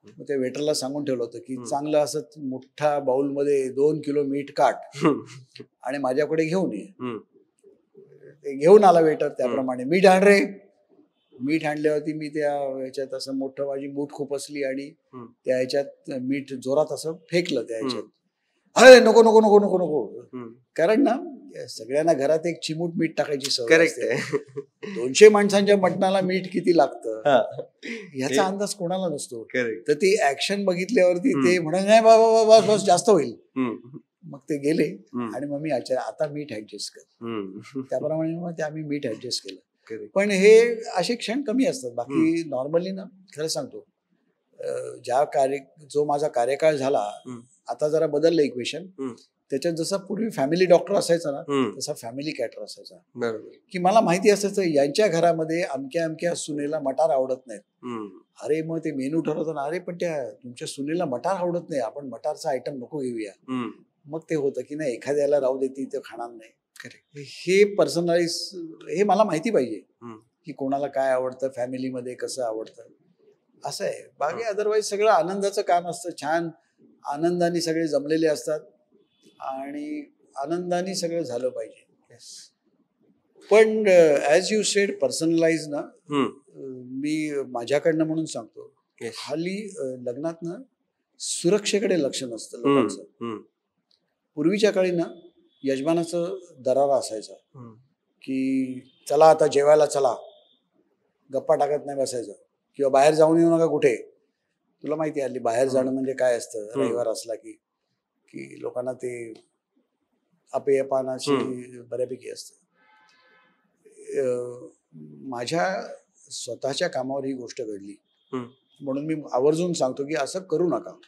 मग ते वेटरला सांगून ठेवलं होतं की चांगलं असं मोठ्या बाउलमध्ये 2 किलो मीठ काट आणि माझ्याकडे घेऊन ये. ते घेऊन आला वेटर, त्याप्रमाणे मीठ आण रे. मीठ आणल्यावरती मी त्या ह्याच्यात असं मोठं, माझी मूठ खूप असली आणि त्या ह्याच्यात मीठ जोरात असं फेकलं त्या ह्याच्यात. अरे नको नको नको नको नको, कारण ना सगळ्यांना घरात एक चिमूट मीठ टाकायची सवय असते. 200 माणसांच्या मटणाला मीठ किती लागतं ह्याचा अंदाज कोणाला नसतो. तर ती ऍक्शन बघितल्यावरती ते म्हणाले, नाही बाबा बस जास्त होईल. मग ते गेले आणि मग मी आता मीठ ऍडजस्ट कर. त्याप्रमाणे मग आम्ही मीठ ऍडजस्ट केलं. पण हे असे क्षण कमी असतात. बाकी नॉर्मली ना, खरं सांगतो, जो माझा कार्यकाळ झाला, आता जरा बदललं इक्वेशन. त्याच्यात जसा पूर्वी फॅमिली डॉक्टर असायचा ना, तसा फॅमिली कॅटर असायचा. की मला माहिती असायचं यांच्या घरामध्ये अमक्या अमक्या सुनेला मटार आवडत नाहीत. अरे मग ते मेनू ठरवताना, अरे पण त्या तुमच्या सुनेला मटार आवडत नाही, आपण मटारचा आयटम नको घेऊया. मग ते होतं की नाही, एखाद्याला राहू देते ते खाणार नाही. हे पर्सनलाइज, हे मला माहिती पाहिजे की कोणाला काय आवडतं, फॅमिलीमध्ये कसं आवडतं, असं आहे. बाकी अदरवाईज सगळं आनंदाचं काम असतं. छान आनंदाने सगळे जमलेले असतात आणि आनंदाने सगळं झालं पाहिजे. पण ॲज यू सेड, पर्सनलाइज ना, मी माझ्याकडनं म्हणून सांगतो, हल्ली लग्नात ना सुरक्षेकडे लक्ष नसतं लोकांचं. पूर्वीच्या काळी ना यजमानाचं दरारा असायचा की चला आता जेवायला चला, गप्पा टाकत नाही बसायचं, किंवा बाहेर जाऊन येऊ नका कुठे. तुला माहिती आहे हल्ली बाहेर जाणं म्हणजे काय असतं. रविवार असला की लोकांना ते अपेयपानाची बऱ्यापैकी असतं. माझ्या स्वतःच्या कामावर ही गोष्ट घडली, म्हणून मी आवर्जून सांगतो की असं करू नका.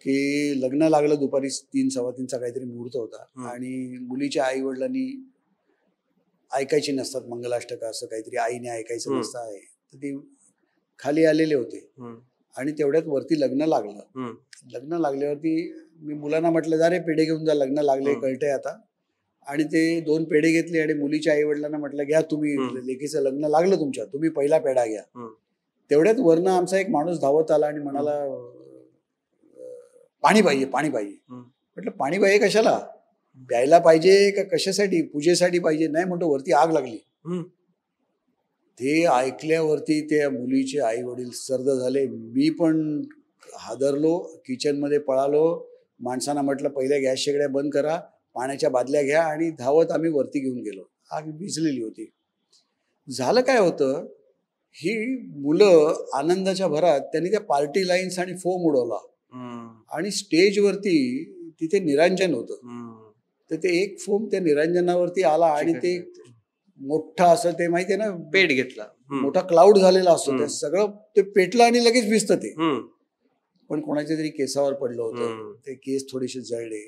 की लग्न लागलं, दुपारी 3-3:15 काहीतरी मुहूर्त होता आणि मुलीच्या आई वडिलांनी ऐकायची नसतात मंगलाष्टक, असं काहीतरी आईने ऐकायचं नसतं आहे. तर ती खाली आलेले होते आणि तेवढ्यात वरती लग्न लागलं. लग्न लागल्यावरती मी मुलांना म्हटलं, जा रे पेढे घेऊन जा, लग्न लागले कळतंय आता. आणि ते 2 पेढे घेतले आणि मुलीच्या आई वडिलांना म्हटलं, घ्या तुम्ही, लेकीचं लग्न लागलं तुमच्या, तुम्ही पहिला पेढा घ्या. तेवढ्यात वरनं आमचा एक माणूस धावत आला आणि म्हणाला, पाणी पाहिजे, पाणी पाहिजे. म्हटलं पाणी पाहिजे कशाला, प्यायला पाहिजे का कशासाठी, पूजेसाठी पाहिजे. नाही म्हणतो, वरती आग लागली. ते ऐकल्यावरती त्या मुलीचे आई वडील सर्द झाले. मी पण हादरलो, किचनमध्ये पळालो. माणसांना म्हटलं, पहिल्या गॅस शेगड्या बंद करा, पाण्याच्या बादल्या घ्या, आणि धावत आम्ही वरती घेऊन गेलो. आग भिजलेली होती. झालं काय होतं, ही मुलं आनंदाच्या भरात त्यांनी त्या पार्टी लाईन्स आणि फोम उडवला आणि स्टेजवरती तिथे निरांजन होतं. तर ते एक फोम त्या निरांजनावरती आला आणि ते मोठा असं, ते माहितीये ना, पेट घेतला, मोठा क्लाउड झालेला असतो, ते सगळं ते पेटलं आणि लगेच भिजतं ते. पण कोणाच्या तरी केसावर पडलं होतं, ते केस थोडेसे जळले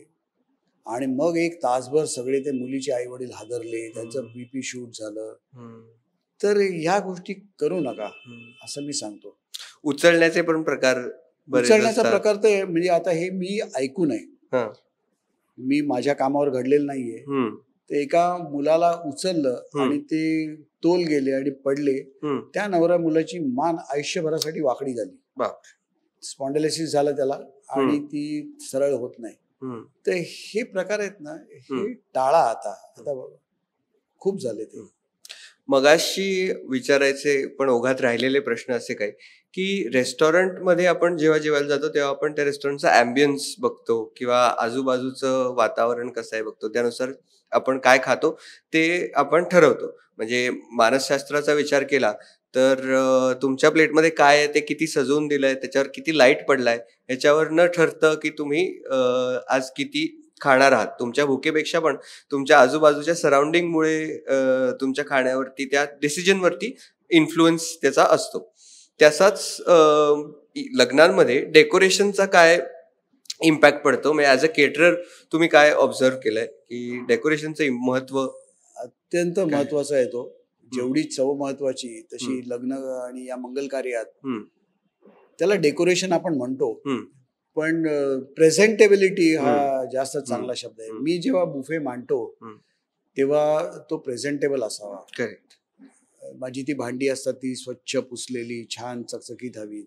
आणि मग 1 तासभर सगळे ते मुलीचे आई वडील हादरले, त्यांचं बीपी शूट झालं. तर ह्या गोष्टी करू नका असं मी सांगतो. उचलण्याचे पण प्रकार, उचलण्याचा प्रकार तर म्हणजे आता हे मी ऐकू नये, मी माझ्या कामावर घडलेलं नाहीये, ते एका मुलाला उचललं आणि ते तोल गेले आणि पडले. त्या नवऱ्या मुलाची मान आयुष्यभरासाठी वाकडी झाली. स्पॉन्डिलायसिस झालं त्याला आणि ती सरळ होत नाही. तर हे प्रकार आहेत ना, हे टाळा. आता खूप झाले ते. मगाशी विचारायचे पण ओघात राहिलेले प्रश्न असे काही की रेस्टॉरंटमध्ये आपण जेव्हा जेवायला जातो तेव्हा आपण त्या रेस्टॉरंटचा ॲम्बियन्स बघतो किंवा आजूबाजूचं वातावरण कसं आहे बघतो, त्यानुसार आपण काय खातो ते आपण ठरवतो. म्हणजे मानसशास्त्राचा विचार केला तर तुमच्या प्लेटमध्ये काय आहे, ते किती सजवून दिलंय, त्याच्यावर किती लाईट पडलाय ह्याच्यावर न ठरतं की तुम्ही आज किती खाणार आहात. तुमच्या भुकेपेक्षा पण तुमच्या आजूबाजूच्या सराउंडिंगमुळे तुमच्या खाण्यावरती, त्या डिसिजनवरती इन्फ्लुएन्स त्याचा असतो. तसाच लग्नांमध्ये डेकोरेशनचा काय इम्पॅक्ट पडतो, म्हणजे ॲज अ केटरर तुम्ही काय ऑब्झर्व केलंय की डेकोरेशनचं महत्व? अत्यंत महत्वाचा आहे तो. जेवढी चव महत्वाची तशी लग्न आणि या मंगल कार्यात त्याला डेकोरेशन आपण म्हणतो, पण प्रेझेंटेबिलिटी हा जास्त चांगला शब्द आहे. मी जेव्हा बुफे मांडतो तेव्हा तो प्रेझेंटेबल असावा. करेक्ट. माझी ती भांडी असतात ती स्वच्छ पुसलेली छान चकचकीत हवी.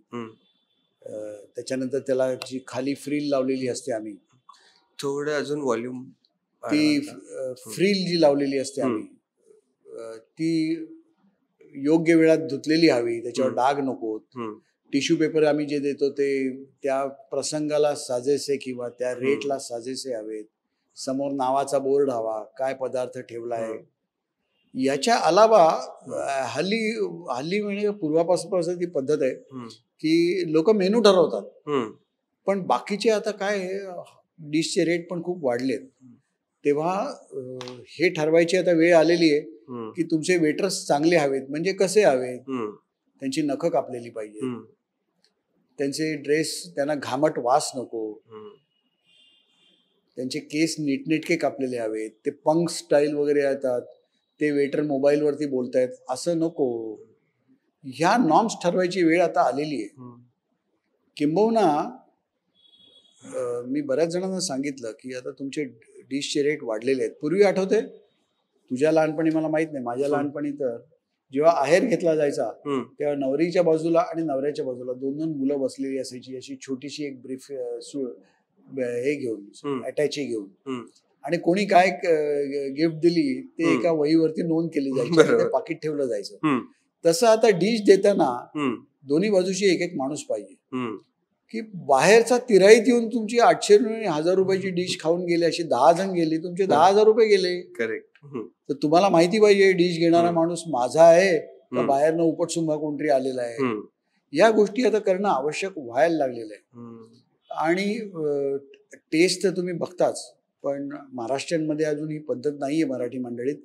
त्याच्यानंतर त्याला जी खाली फ्रील लावलेली असते, आम्ही थोडं अजून व्हॉल्यूम, ती फ्रील जी लावलेली असते आम्ही ती योग्य वेळात धुतलेली हवी. त्याच्यावर डाग नको. टिश्यू पेपर आम्ही जे देतो ते त्या प्रसंगाला साजेसे किंवा त्या रेटला साजेसे हवेत. समोर नावाचा बोर्ड हवा, काय पदार्थ ठेवलाय. याच्या अलावा हल्ली म्हणजे पूर्वापासून ती पद्धत आहे की लोक मेनू ठरवतात, पण बाकीचे आता काय डिशचे रेट पण खूप वाढलेत. तेव्हा हे ठरवायची आता वेळ आलेली आहे की तुमचे वेटर्स चांगले हवेत. म्हणजे कसे हवेत, त्यांची नखं कापलेली पाहिजे, त्यांचे ड्रेस त्यांना घामट वास नको, त्यांचे केस नीटनेटके कापलेले हवेत. ते पंक स्टाईल वगैरे येतात, ते वेटर मोबाईलवरती बोलतायत, असं नको. ह्या नॉर्म्स ठरवायची वेळ आता आलेली आहे. किंबहुना मी बऱ्याच जणांना सांगितलं की आता तुमचे डिशचे रेट वाढलेले आहेत. पूर्वी आठवते तुझ्या लहानपणी, मला माहित नाही, माझ्या लहानपणी तर जेव्हा आहेर घेतला जायचा तेव्हा नवरीच्या बाजूला आणि नवऱ्याच्या बाजूला दोन दोन मुलं बसलेली असायची, अशी छोटीशी एक ब्रीफ हे घेऊन, अटॅची घेऊन, आणि कोणी काय गिफ्ट दिली ते एका वहीवरती नोंद केली जायची, ते पाकिट ठेवलं जायचं. तसं आता डिश देताना दोन्ही बाजूशी एक एक माणूस पाहिजे की बाहेरचा तिराईत येऊन तुमची 800 1000 रुपयाची डिश खाऊन गेले, अशी 10 जण गेली, तुमचे 10,000 रुपये गेले. करेक्ट. तर तुम्हाला माहिती पाहिजे डिश घेणारा माणूस माझा आहे का बाहेरनं उपटसुंभा कोणतरी आलेला आहे. या गोष्टी आता करणं आवश्यक व्हायला लागलेलं आहे. आणि टेस्ट तर तुम्ही बघताच, पण महाराष्ट्रांमध्ये अजून ही पद्धत नाहीये मराठी मंडळीत.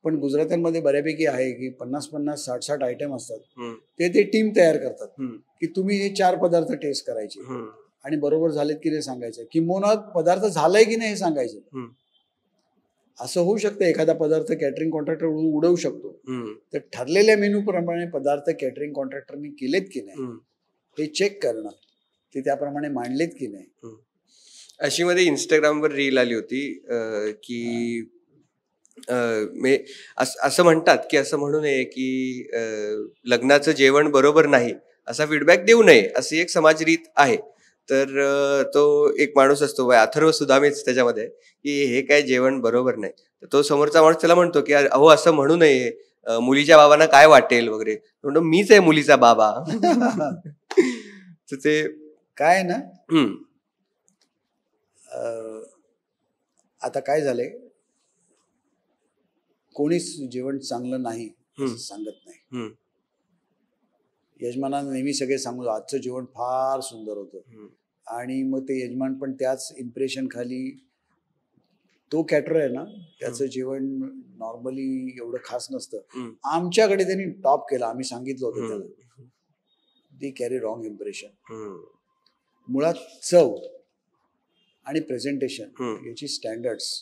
पण गुजरात्यांमध्ये बऱ्यापैकी आहे की 50-50, 60-60 आयटम असतात. ते टीम तयार करतात की तुम्ही हे 4 पदार्थ टेस्ट करायचे आणि बरोबर झालेत की नाही सांगायचं, किंबहुना पदार्थ झालाय की नाही हे सांगायचं. असं होऊ शकतं एखादा पदार्थ कॅटरिंग कॉन्ट्रॅक्टर उडवू शकतो. तर ठरलेल्या मेनू प्रमाणे पदार्थ कॅटरिंग कॉन्ट्रॅक्टरनी केलेत की नाही हे चेक करणं, ते त्याप्रमाणे मांडलेत की नाही. अशी मध्ये इंस्टाग्रामवर रील आली होती की असं म्हणतात की असं म्हणू नये की लग्नाचं जेवण बरोबर नाही असा फीडबॅक देऊ नये, अशी एक समाज रीत आहे. तर तो एक माणूस असतो, अथर्व सुदामेच त्याच्यामध्ये, की हे काय जेवण बरोबर नाही. तर तो समोरचा माणूस त्याला म्हणतो की अहो असं म्हणू नये, मुलीच्या बाबांना काय वाटेल वगैरे. म्हणतो मीच आहे मुलीचा बाबा. तर ते काय ना, आता काय झालंय, कोणीच जेवण चांगलं नाही असं सांगत नाही. यजमानांना नेहमी सगळे सांगू आजचं जेवण फार सुंदर होतं, आणि मग ते यजमान पण त्याच इम्प्रेशन खाली, तो कॅटर आहे ना त्याचं जेवण नॉर्मली एवढं खास नसतं. आमच्याकडे त्यांनी टॉप केलं, आम्ही सांगितलं होतं त्याला. दे कॅरी रॉंग इम्प्रेशन. मुळात चव आणि प्रेझेंटेशन याची स्टँडर्ड्स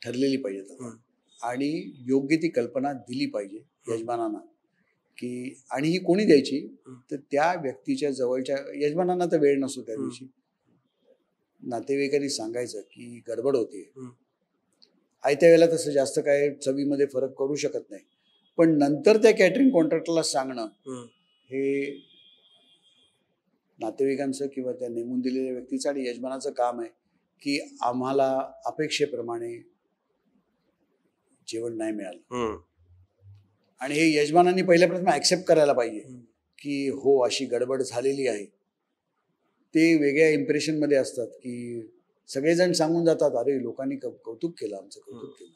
ठरलेली पाहिजेत आणि योग्य ती कल्पना दिली पाहिजे यजमानांना की, आणि ही कोणी द्यायची तर त्या व्यक्तीच्या जवळच्या यजमानांना तर वेळ नसतो त्या दिवशी, नातेवाईकांनी सांगायचं की गडबड होते, आयत्या वेळेला तसं जास्त काय चवीमध्ये फरक करू शकत नाही. पण नंतर त्या कॅटरिंग कॉन्ट्रॅक्टरला सांगणं हे नातेवाईकांचं किंवा त्या नेमून दिलेल्या व्यक्तीचं आणि यजमानाचं काम आहे की आम्हाला अपेक्षेप्रमाणे जेवण नाही मिळालं. आणि हे यजमानांनी पहिल्या प्रथम ऍक्सेप्ट करायला पाहिजे की हो अशी गडबड झालेली आहे. ते वेगळ्या इम्प्रेशनमध्ये असतात की सगळेजण सांगून जातात अरे लोकांनी कौतुक केलं, आमचं कौतुक केलं,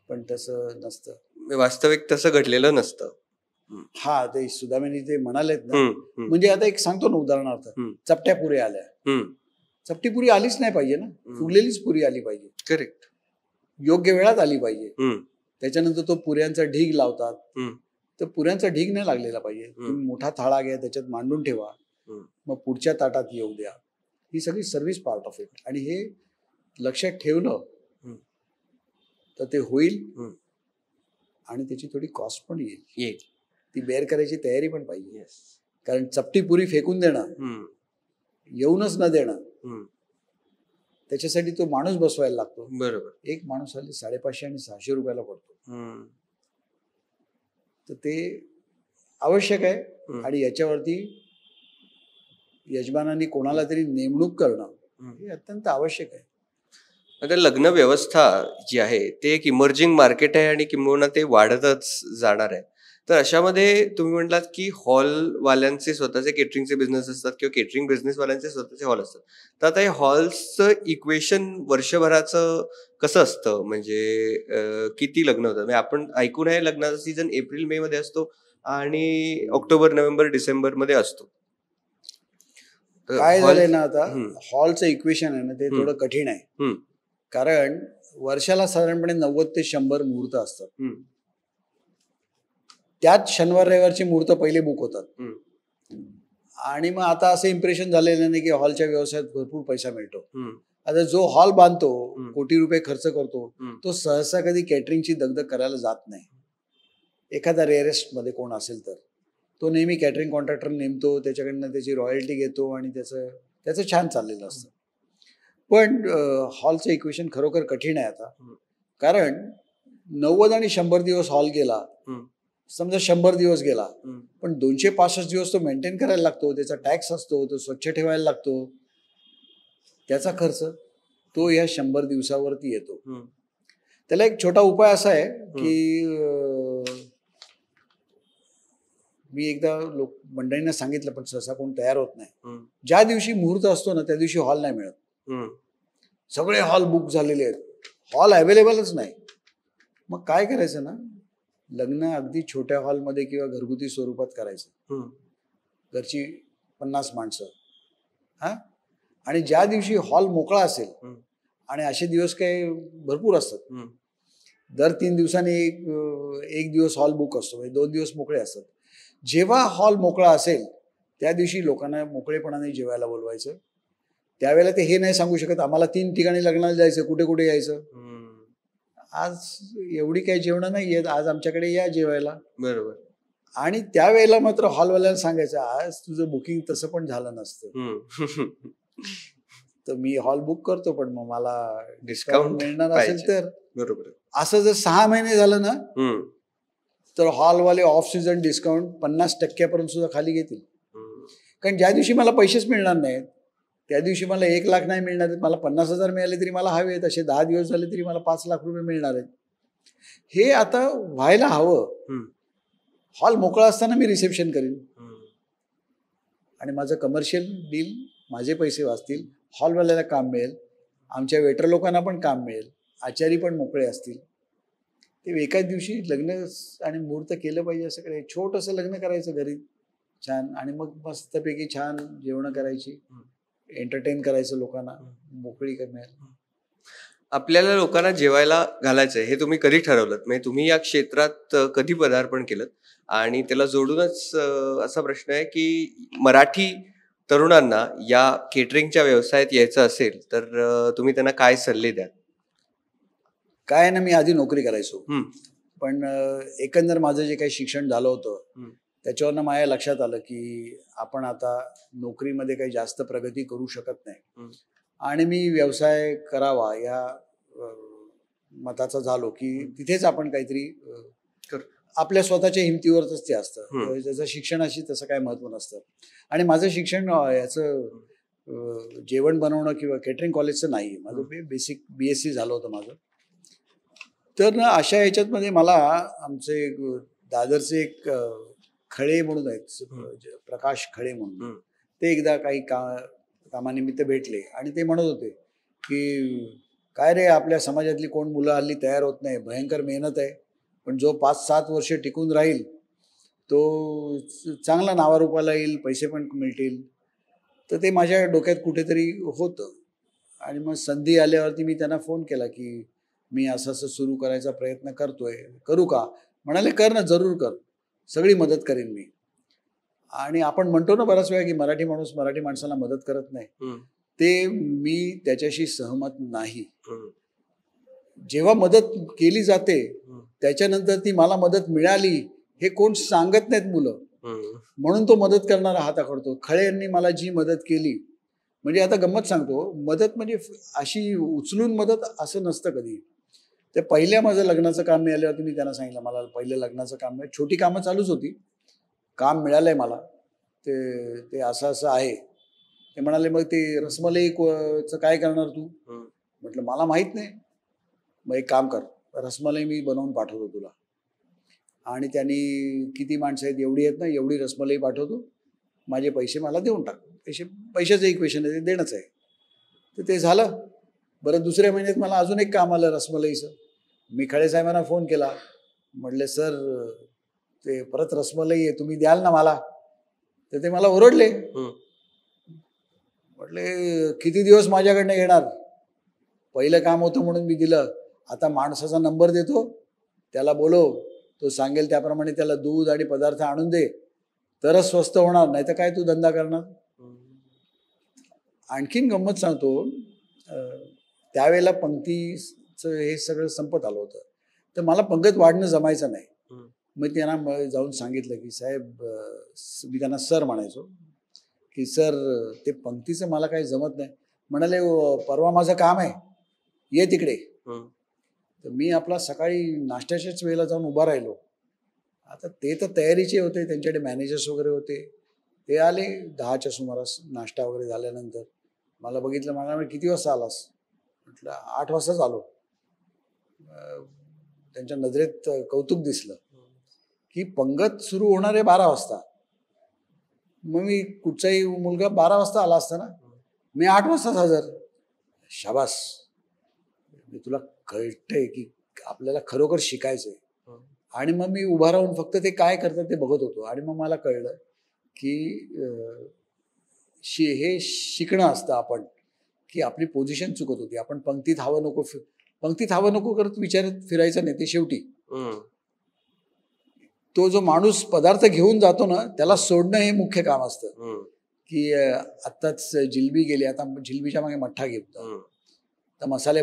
पण तसं नसतं. वास्तविक तसं घडलेलं नसतं. हा ते सुदामेनी ते म्हणालेत ना. म्हणजे आता एक सांगतो ना उदाहरणार्थ, चपट्या पुऱ्या आल्या, चपटी पुरी आलीच नाही पाहिजे ना, फुगलेलीच पुरी आली पाहिजे. करेक्ट. योग्य वेळात आली पाहिजे. त्याच्यानंतर तो पुऱ्यांचा ढीग लावतात, तर पुऱ्यांचा ढीग नाही लागलेला पाहिजे. तुम्ही मोठा थाळा घ्या, त्याच्यात मांडून ठेवा, मग पुढच्या ताटात येऊ द्या. ही सगळी सर्व्हिस पार्ट ऑफ इट. आणि हे लक्षात ठेवलं तर ते होईल आणि त्याची थोडी कॉस्ट पण येईल. ती बेअर करायची तयारी पण पाहिजे. कारण चपटी पुरी फेकून देणं, येऊनच न देणं, त्याच्यासाठी तो माणूस बसवायला लागतो. बरोबर. एक माणूस आली 550 आणि 600 रुपयाला पडतो. तर ते आवश्यक आहे. आणि याच्यावरती यजमानांनी कोणाला तरी नेमणूक करणं हे अत्यंत आवश्यक आहे. आता लग्न व्यवस्था जी आहे ते एक इमर्जिंग मार्केट आहे आणि किंबहुना ते वाढतच जाणार आहे. तर अशामध्ये तुम्ही म्हटलात की हॉलवाल्यांचे स्वतःचे केटरिंगचे बिझनेस असतात किंवा केटरिंग बिझनेसवाल्यांचे स्वतःचे हॉल असतात. तर आता हे हॉल्सचं इक्वेशन वर्षभराचं कसं असतं? म्हणजे किती लग्न होतात? म्हणजे आपण ऐकून आहे लग्नाचा सीझन एप्रिल मे मध्ये असतो आणि ऑक्टोबर नोव्हेंबर डिसेंबर मध्ये असतो. काय झालंय ना, आता हॉलचं इक्वेशन आहे ना ते थोडं कठीण आहे. कारण वर्षाला साधारणपणे 90 ते 100 मुहूर्त असतात. त्यात शनिवार रविवारचे मुहूर्त पहिले बुक होतात. आणि मग आता असं इम्प्रेशन झालेलं नाही की हॉलच्या व्यवसायात भरपूर पैसा मिळतो. आता जो हॉल बांधतो, कोटी रुपये खर्च करतो, तो सहसा कधी कॅटरिंगची दगदग करायला जात नाही. एखादा रेअरेस्ट मध्ये कोण असेल तर तो नेहमी कॅटरिंग कॉन्ट्रॅक्टर नेमतो, त्याच्याकडनं त्याची रॉयल्टी घेतो आणि त्याचं छान चाललेलं असतं. पण हॉलचं इक्वेशन खरोखर कठीण आहे आता. कारण 90 आणि 100 दिवस हॉल गेला, समजा 100 दिवस गेला, पण 265 दिवस तो मेंटेन करायला लागतो, त्याचा टॅक्स असतो, तो स्वच्छ ठेवायला लागतो, त्याचा खर्च तो या 100 दिवसावरती येतो. त्याला एक छोटा उपाय असा आहे की मी एकदा मंडळींना सांगितलं, पण सहसा कोण तयार होत नाही. ज्या दिवशी मुहूर्त असतो ना त्या दिवशी हॉल नाही मिळत. सगळे हॉल बुक झालेले आहेत, हॉल अवेलेबलच नाही. मग काय करायचं ना, लग्न अगदी छोट्या हॉलमध्ये किंवा घरगुती स्वरूपात करायचं. घरची 50 माणसं, हा, आणि ज्या दिवशी हॉल मोकळा असेल, आणि असे दिवस काही भरपूर असतात, दर 3 दिवसांनी एक दिवस हॉल बुक असतो, म्हणजे 2 दिवस मोकळे असतात. जेव्हा हॉल मोकळा असेल त्या दिवशी लोकांना मोकळेपणाने जेवायला बोलवायचं. त्यावेळेला ते हे नाही सांगू शकत आम्हाला 3 ठिकाणी लग्नाला जायचं, कुठे कुठे यायचं, आज एवढी काही जेवणं नाही आहेत, आज आमच्याकडे या जेवायला. बरोबर. आणि त्यावेळेला मात्र हॉलवाल्याला सांगायचं आज तुझं बुकिंग तसं पण झालं नसतं, तर मी हॉल बुक करतो, पण मग मला डिस्काउंट मिळणार असेल तर. बरोबर. असं जर 6 महिने झालं ना, तर हॉलवाले ऑफ सीझन डिस्काउंट 50% पर्यंत सुद्धा खाली घेतील. कारण ज्या दिवशी मला पैसेच मिळणार नाहीत, त्या दिवशी मला 1 लाख नाही मिळणार आहेत, मला 50,000 मिळाले तरी मला हवे आहेत, असे 10 दिवस झाले तरी मला 5 लाख रुपये मिळणार आहेत. हे आता व्हायला हवं. हॉल मोकळा असताना मी रिसेप्शन करीन आणि माझं कमर्शियल डील, माझे पैसे वाचतील, हॉलवाल्याला काम मिळेल, आमच्या वेटर लोकांना पण काम मिळेल, आचारी पण मोकळे असतील. ते एकाच दिवशी लग्न आणि मुहूर्त केलं पाहिजे असं करायचं. छोटंसं लग्न करायचं घरी छान, आणि मग मस्तपैकी छान जेवणं करायची, एंटरटेन करायचं लोकांना, मोकळी करण्याला. आपल्याला लोकांना जेवायला घालायचं हे तुम्ही कधी ठरवलं? म्हणजे तुम्ही या क्षेत्रात कधी पदार्पण केलं? आणि त्याला जोडूनच असा प्रश्न आहे की मराठी तरुणांना या केटरिंगच्या व्यवसायात यायचं असेल तर तुम्ही त्यांना काय सल्ले द्याल? काय ना, मी आधी नोकरी करायचो, पण एकंदर माझं जे काही शिक्षण झालं होतं त्याच्यावरनं माझ्या लक्षात आलं की आपण आता नोकरीमध्ये काही जास्त प्रगती करू शकत नाही, आणि मी व्यवसाय करावा या मताचा झालो की तिथेच आपण काहीतरी कर. आपल्या स्वतःच्या हिमतीवरच ते असतं. हम्म. जसं शिक्षणाशी तसं काय महत्व नसतं. आणि माझं शिक्षण याचं जेवण बनवणं किंवा केटरिंग कॉलेजचं नाही, माझं बेसिक BSc झालं होतं माझं. तर ना अशा ह्याच्यातमध्ये मला आमचे दादरचे एक खळे म्हणून आहेत, प्रकाश खळे म्हणून, ते एकदा काही कामानिमित्त भेटले आणि ते म्हणत होते की काय रे, आपल्या समाजातली कोण मुलं हल्ली तयार होत नाही, भयंकर मेहनत आहे, पण जो 5-7 वर्ष टिकून राहील तो चांगला नावारूपाला येईल, पैसे पण मिळतील. तर ते माझ्या डोक्यात कुठेतरी होतं. आणि मग संधी आल्यावरती मी त्यांना फोन केला की मी असं असं सुरू करायचा प्रयत्न करतोय, करू का? म्हणाले कर ना, जरूर कर, सगळी मदत करेन मी. आणि आपण म्हणतो ना बऱ्याच वेळा की मराठी माणूस मराठी माणसाला मदत करत नाही, ते मी त्याच्याशी सहमत नाही. जेव्हा मदत केली जाते त्याच्यानंतर ती मला मदत मिळाली हे कोण सांगत नाहीत मुलं, म्हणून तो मदत करणारा हात आखडतो. खळे यांनी मला जी मदत केली, म्हणजे आता गंमत सांगतो, मदत म्हणजे अशी उचलून मदत असं नसतं कधी. ते पहिल्या माझं लग्नाचं काम मिळाल्यावरती मी त्यांना सांगितलं मला पहिलं लग्नाचं काम आहे, छोटी कामं चालूच होती, काम मिळालंय मला, ते असं असं आहे. ते म्हणाले मग ते रसमलाईचं काय करणार तू? म्हटलं मला माहीत नाही. मग एक काम कर, रसमलाई मी बनवून पाठवतो तुला. आणि त्यांनी किती माणसं आहेत, एवढी आहेत ना, एवढी रसमलाई पाठवतो, माझे पैसे मला देऊन टाक. पैशाचं इक्वेशन आहे, ते देणंच आहे. तर ते झालं. बरं, दुसऱ्या महिन्यात मला अजून एक काम आलं रसमलाईचं. मी खळे साहेबांना फोन केला, म्हटले सर ते परत रसमलाई आहे, तुम्ही द्याल ना मला? तर ते मला ओरडले. म्हटले किती दिवस माझ्याकडनं घेणार? पहिलं काम होतं म्हणून मी दिलं, आता माणसाचा नंबर देतो, त्याला बोलव, तो सांगेल त्याप्रमाणे त्याला दूध आणि पदार्थ आणून दे, तरच स्वस्त होणार, नाही तर काय तू धंदा करणार? आणखीन गंमत सांगतो, त्यावेळेला पंक्तीचं हे सगळं संपत आलं होतं, तर मला पंगत वाढणं जमायचं नाही. मग त्यांना जाऊन सांगितलं की साहेब, मी त्यांना सर म्हणायचो, की सर ते पंक्तीचं मला काही जमत नाही. म्हणाले परवा माझं काम आहे, ये तिकडे. तर मी आपला सकाळी नाश्त्याच्याच वेळेला जाऊन उभा राहिलो. आता ते तर तयारीचे होते, त्यांच्याकडे मॅनेजर्स वगैरे होते. ते आले 10च्या सुमारास, नाश्ता वगैरे झाल्यानंतर मला बघितलं. मला किती वाजता आलास? म्हटलं 8 वाजताच आलो. त्यांच्या नजरेत कौतुक दिसलं की पंगत सुरू होणार आहे 12 वाजता. मग मी कुठचाही मुलगा 12 वाजता आला असता ना, मी 8 वाजताच हजर. शाबास, मी तुला कळतंय की आपल्याला खरोखर शिकायचंय. आणि मग मी उभा राहून फक्त ते काय करतात ते बघत होतो. आणि मग मला कळलं की हे शिकणं असतं आपण, की आपली पोझिशन चुकत होती. आपण पंक्तीत हवं नको करत विचारत फिरायचं नाही. ते शेवटी तो जो माणूस पदार्थ घेऊन जातो ना, त्याला सोडणं हे मुख्य काम असतं. की आत्ताच जिलबी गेली, आता जिलबीच्या मागे मठ्ठा घेऊन जा, तर मसाले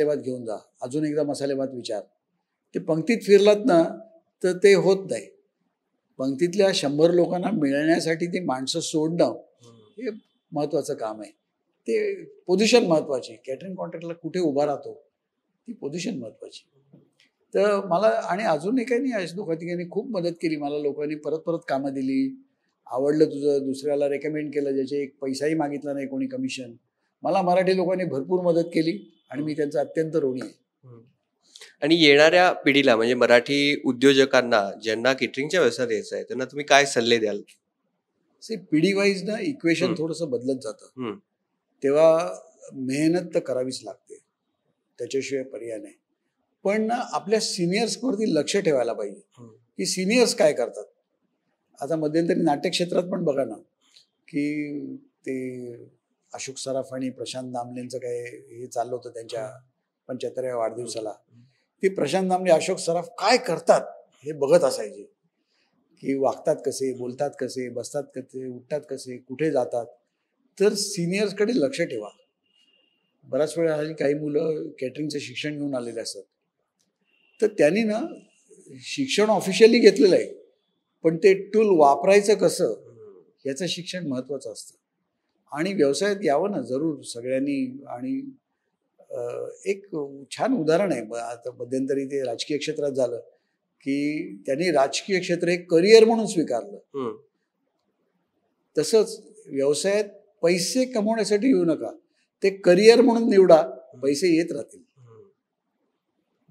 भात घेऊन जा, अजून एकदा मसाले भात विचार. ते पंक्तीत फिरलात ना तर ते होत नाही. पंक्तीतल्या 100 लोकांना मिळण्यासाठी ते माणसं सोडणं हे महत्वाचं काम आहे. ते पोझिशन महत्वाची. कॅटरिंग कॉन्ट्रॅक्टला कुठे उभा राहतो ती पोझिशन महत्वाची. तर मला आणि अजून काही नाही, दोघांनी खूप मदत केली मला. लोकांनी परत परत कामं दिली. आवडलं तुझं, दुसऱ्याला रेकमेंड केलं, ज्याचे एक पैसाही मागितला नाही कोणी कमिशन. मला मराठी लोकांनी भरपूर मदत केली आणि मी त्यांचा अत्यंत ऋणी आहे. आणि येणाऱ्या पिढीला म्हणजे मराठी उद्योजकांना ज्यांना केटरिंगच्या व्यवसायात यायचं आहे त्यांना तुम्ही काय सल्ले द्याल? पिढी वाईज ना इक्वेशन थोडंसं बदलत जातं. तेव्हा मेहनत तर करावीच लागते, त्याच्याशिवाय पर्याय नाही. पण आपल्या सिनियर्सवरती लक्ष ठेवायला पाहिजे की सिनियर्स काय करतात. आता मध्यंतरी नाट्य क्षेत्रात पण बघा ना, की ते अशोक सराफ आणि प्रशांत दामलेंचं काय हे चाललं होतं त्यांच्या 75व्या वाढदिवसाला. की प्रशांत दामले, अशोक सराफ काय करतात हे बघत असायचे, की वागतात कसे, बोलतात कसे, बसतात कसे, उठतात कसे, कुठे जातात. तर सिनियर्सकडे लक्ष ठेवा. बऱ्याच वेळा काही मुलं कॅटरिंगचं शिक्षण घेऊन आलेले असतात, तर त्यांनी ना शिक्षण ऑफिशियली घेतलेलं आहे, पण ते टूल वापरायचं कसं याचं शिक्षण महत्त्वाचं असतं. आणि व्यवसायात यावं ना जरूर सगळ्यांनी. आणि एक छान उदाहरण आहे. आता मध्यंतरी ते राजकीय क्षेत्रात झालं की त्यांनी राजकीय क्षेत्र एक करिअर म्हणून स्वीकारलं. तसंच व्यवसायात पैसे कमवण्यासाठी येऊ नका, ते करिअर म्हणून निवडा, पैसे येत राहतील.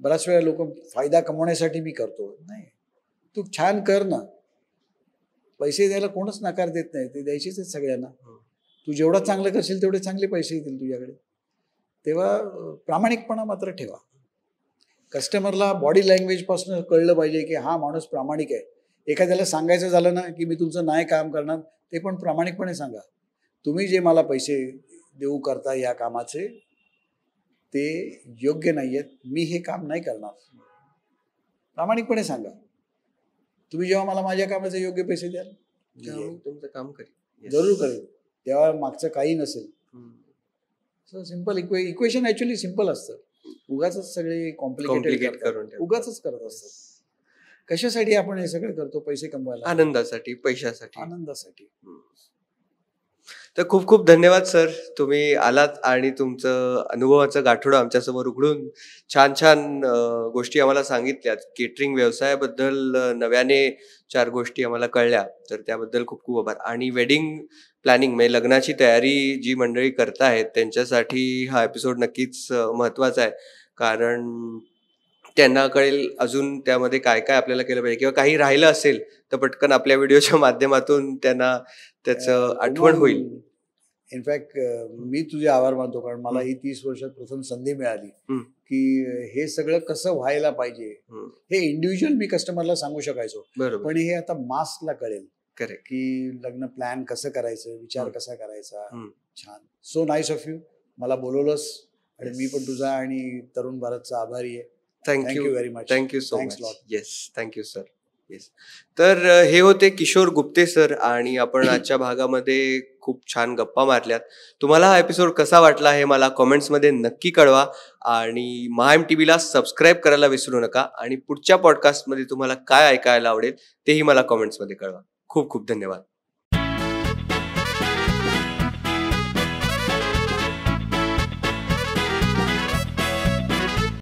बऱ्याच वेळा लोक फायदा कमवण्यासाठी मी करतो, नाही, तू छान कर ना, पैसे द्यायला कोणच नकार देत नाही, ते द्यायचेच आहेत सगळ्यांना. तू जेवढा चांगलं करशील तेवढे चांगले पैसे येतील तुझ्याकडे. तेव्हा प्रामाणिकपणा मात्र ठेवा. कस्टमरला बॉडी लँग्वेज पासून कळलं पाहिजे की हा माणूस प्रामाणिक आहे. एखाद्याला सांगायचं झालं ना की मी तुमचं नाही काम करणार, ते पण प्रामाणिकपणे सांगा. तुम्ही जे मला पैसे देऊ करता या कामाचे ते योग्य नाही आहेत, मी हे काम नाही करणार. प्रामाणिकपणे सांगा. तुम्ही जेव्हा मला माझ्या कामाचे योग्य पैसे द्याल, तुमचं काम करेल, जरूर करेल. तेव्हा मागचं काही नसेल. सिंपल इक्वेशन ऍक्च्युअली सिंपल असतं. उगाच सगळे कॉम्प्लिकेटेड करून उगाच करत असतात. कशासाठी आपण हे सगळं करतो? पैसे कमवायला, आनंदासाठी, पैशासाठी, आनंदासाठी. तर खूप खूप धन्यवाद सर, तुम्ही आलात आणि तुमचं अनुभवाचं गाठोडं आमच्यासमोर उघडून छान छान गोष्टी आम्हाला सांगितल्यात. केटरिंग व्यवसायाबद्दल नव्याने 4 गोष्टी आम्हाला कळल्या, तर त्याबद्दल खूप खूप आभार. आणि वेडिंग प्लॅनिंग म्हणजे लग्नाची तयारी जी मंडळी करतायत त्यांच्यासाठी हा एपिसोड नक्कीच महत्त्वाचा आहे, कारण त्यांना कळेल अजून त्यामध्ये काय काय आपल्याला केलं पाहिजे, किंवा काही राहिलं असेल तर पटकन आपल्या व्हिडिओच्या माध्यमातून त्यांना त्याचं आठवण होईल. इनफॅक्ट मी तुझे आभार मानतो, कारण मला ही 30 वर्षात प्रथम संधी मिळाली की हे सगळं कसं व्हायला पाहिजे हे इंडिव्हिज्युअल मी कस्टमरला सांगू शकायचो. पण हे आता मासला कळेल की लग्न प्लॅन कसं करायचं, विचार कसा करायचा. छान, सो नाईस ऑफ यू. मला बोलवलंस आणि मी पण तुझा आणि तरुण भारतचा आभारी आहे. Thank you very much. Thank you so much. Yes, thank you sir. Yes. तर हे होते किशोर गुप्ते सर, आणि आपण आजच्या भागामध्ये खूप छान गप्पा मारल्यात. तुम्हाला हा एपिसोड कसा वाटला हे मला कॉमेंट्समध्ये नक्की कळवा, आणि महाएम टीव्हीला सबस्क्राईब करायला विसरू नका. आणि पुढच्या पॉडकास्टमध्ये तुम्हाला काय ऐकायला आवडेल तेही मला कॉमेंट्समध्ये कळवा. खूप खूप धन्यवाद.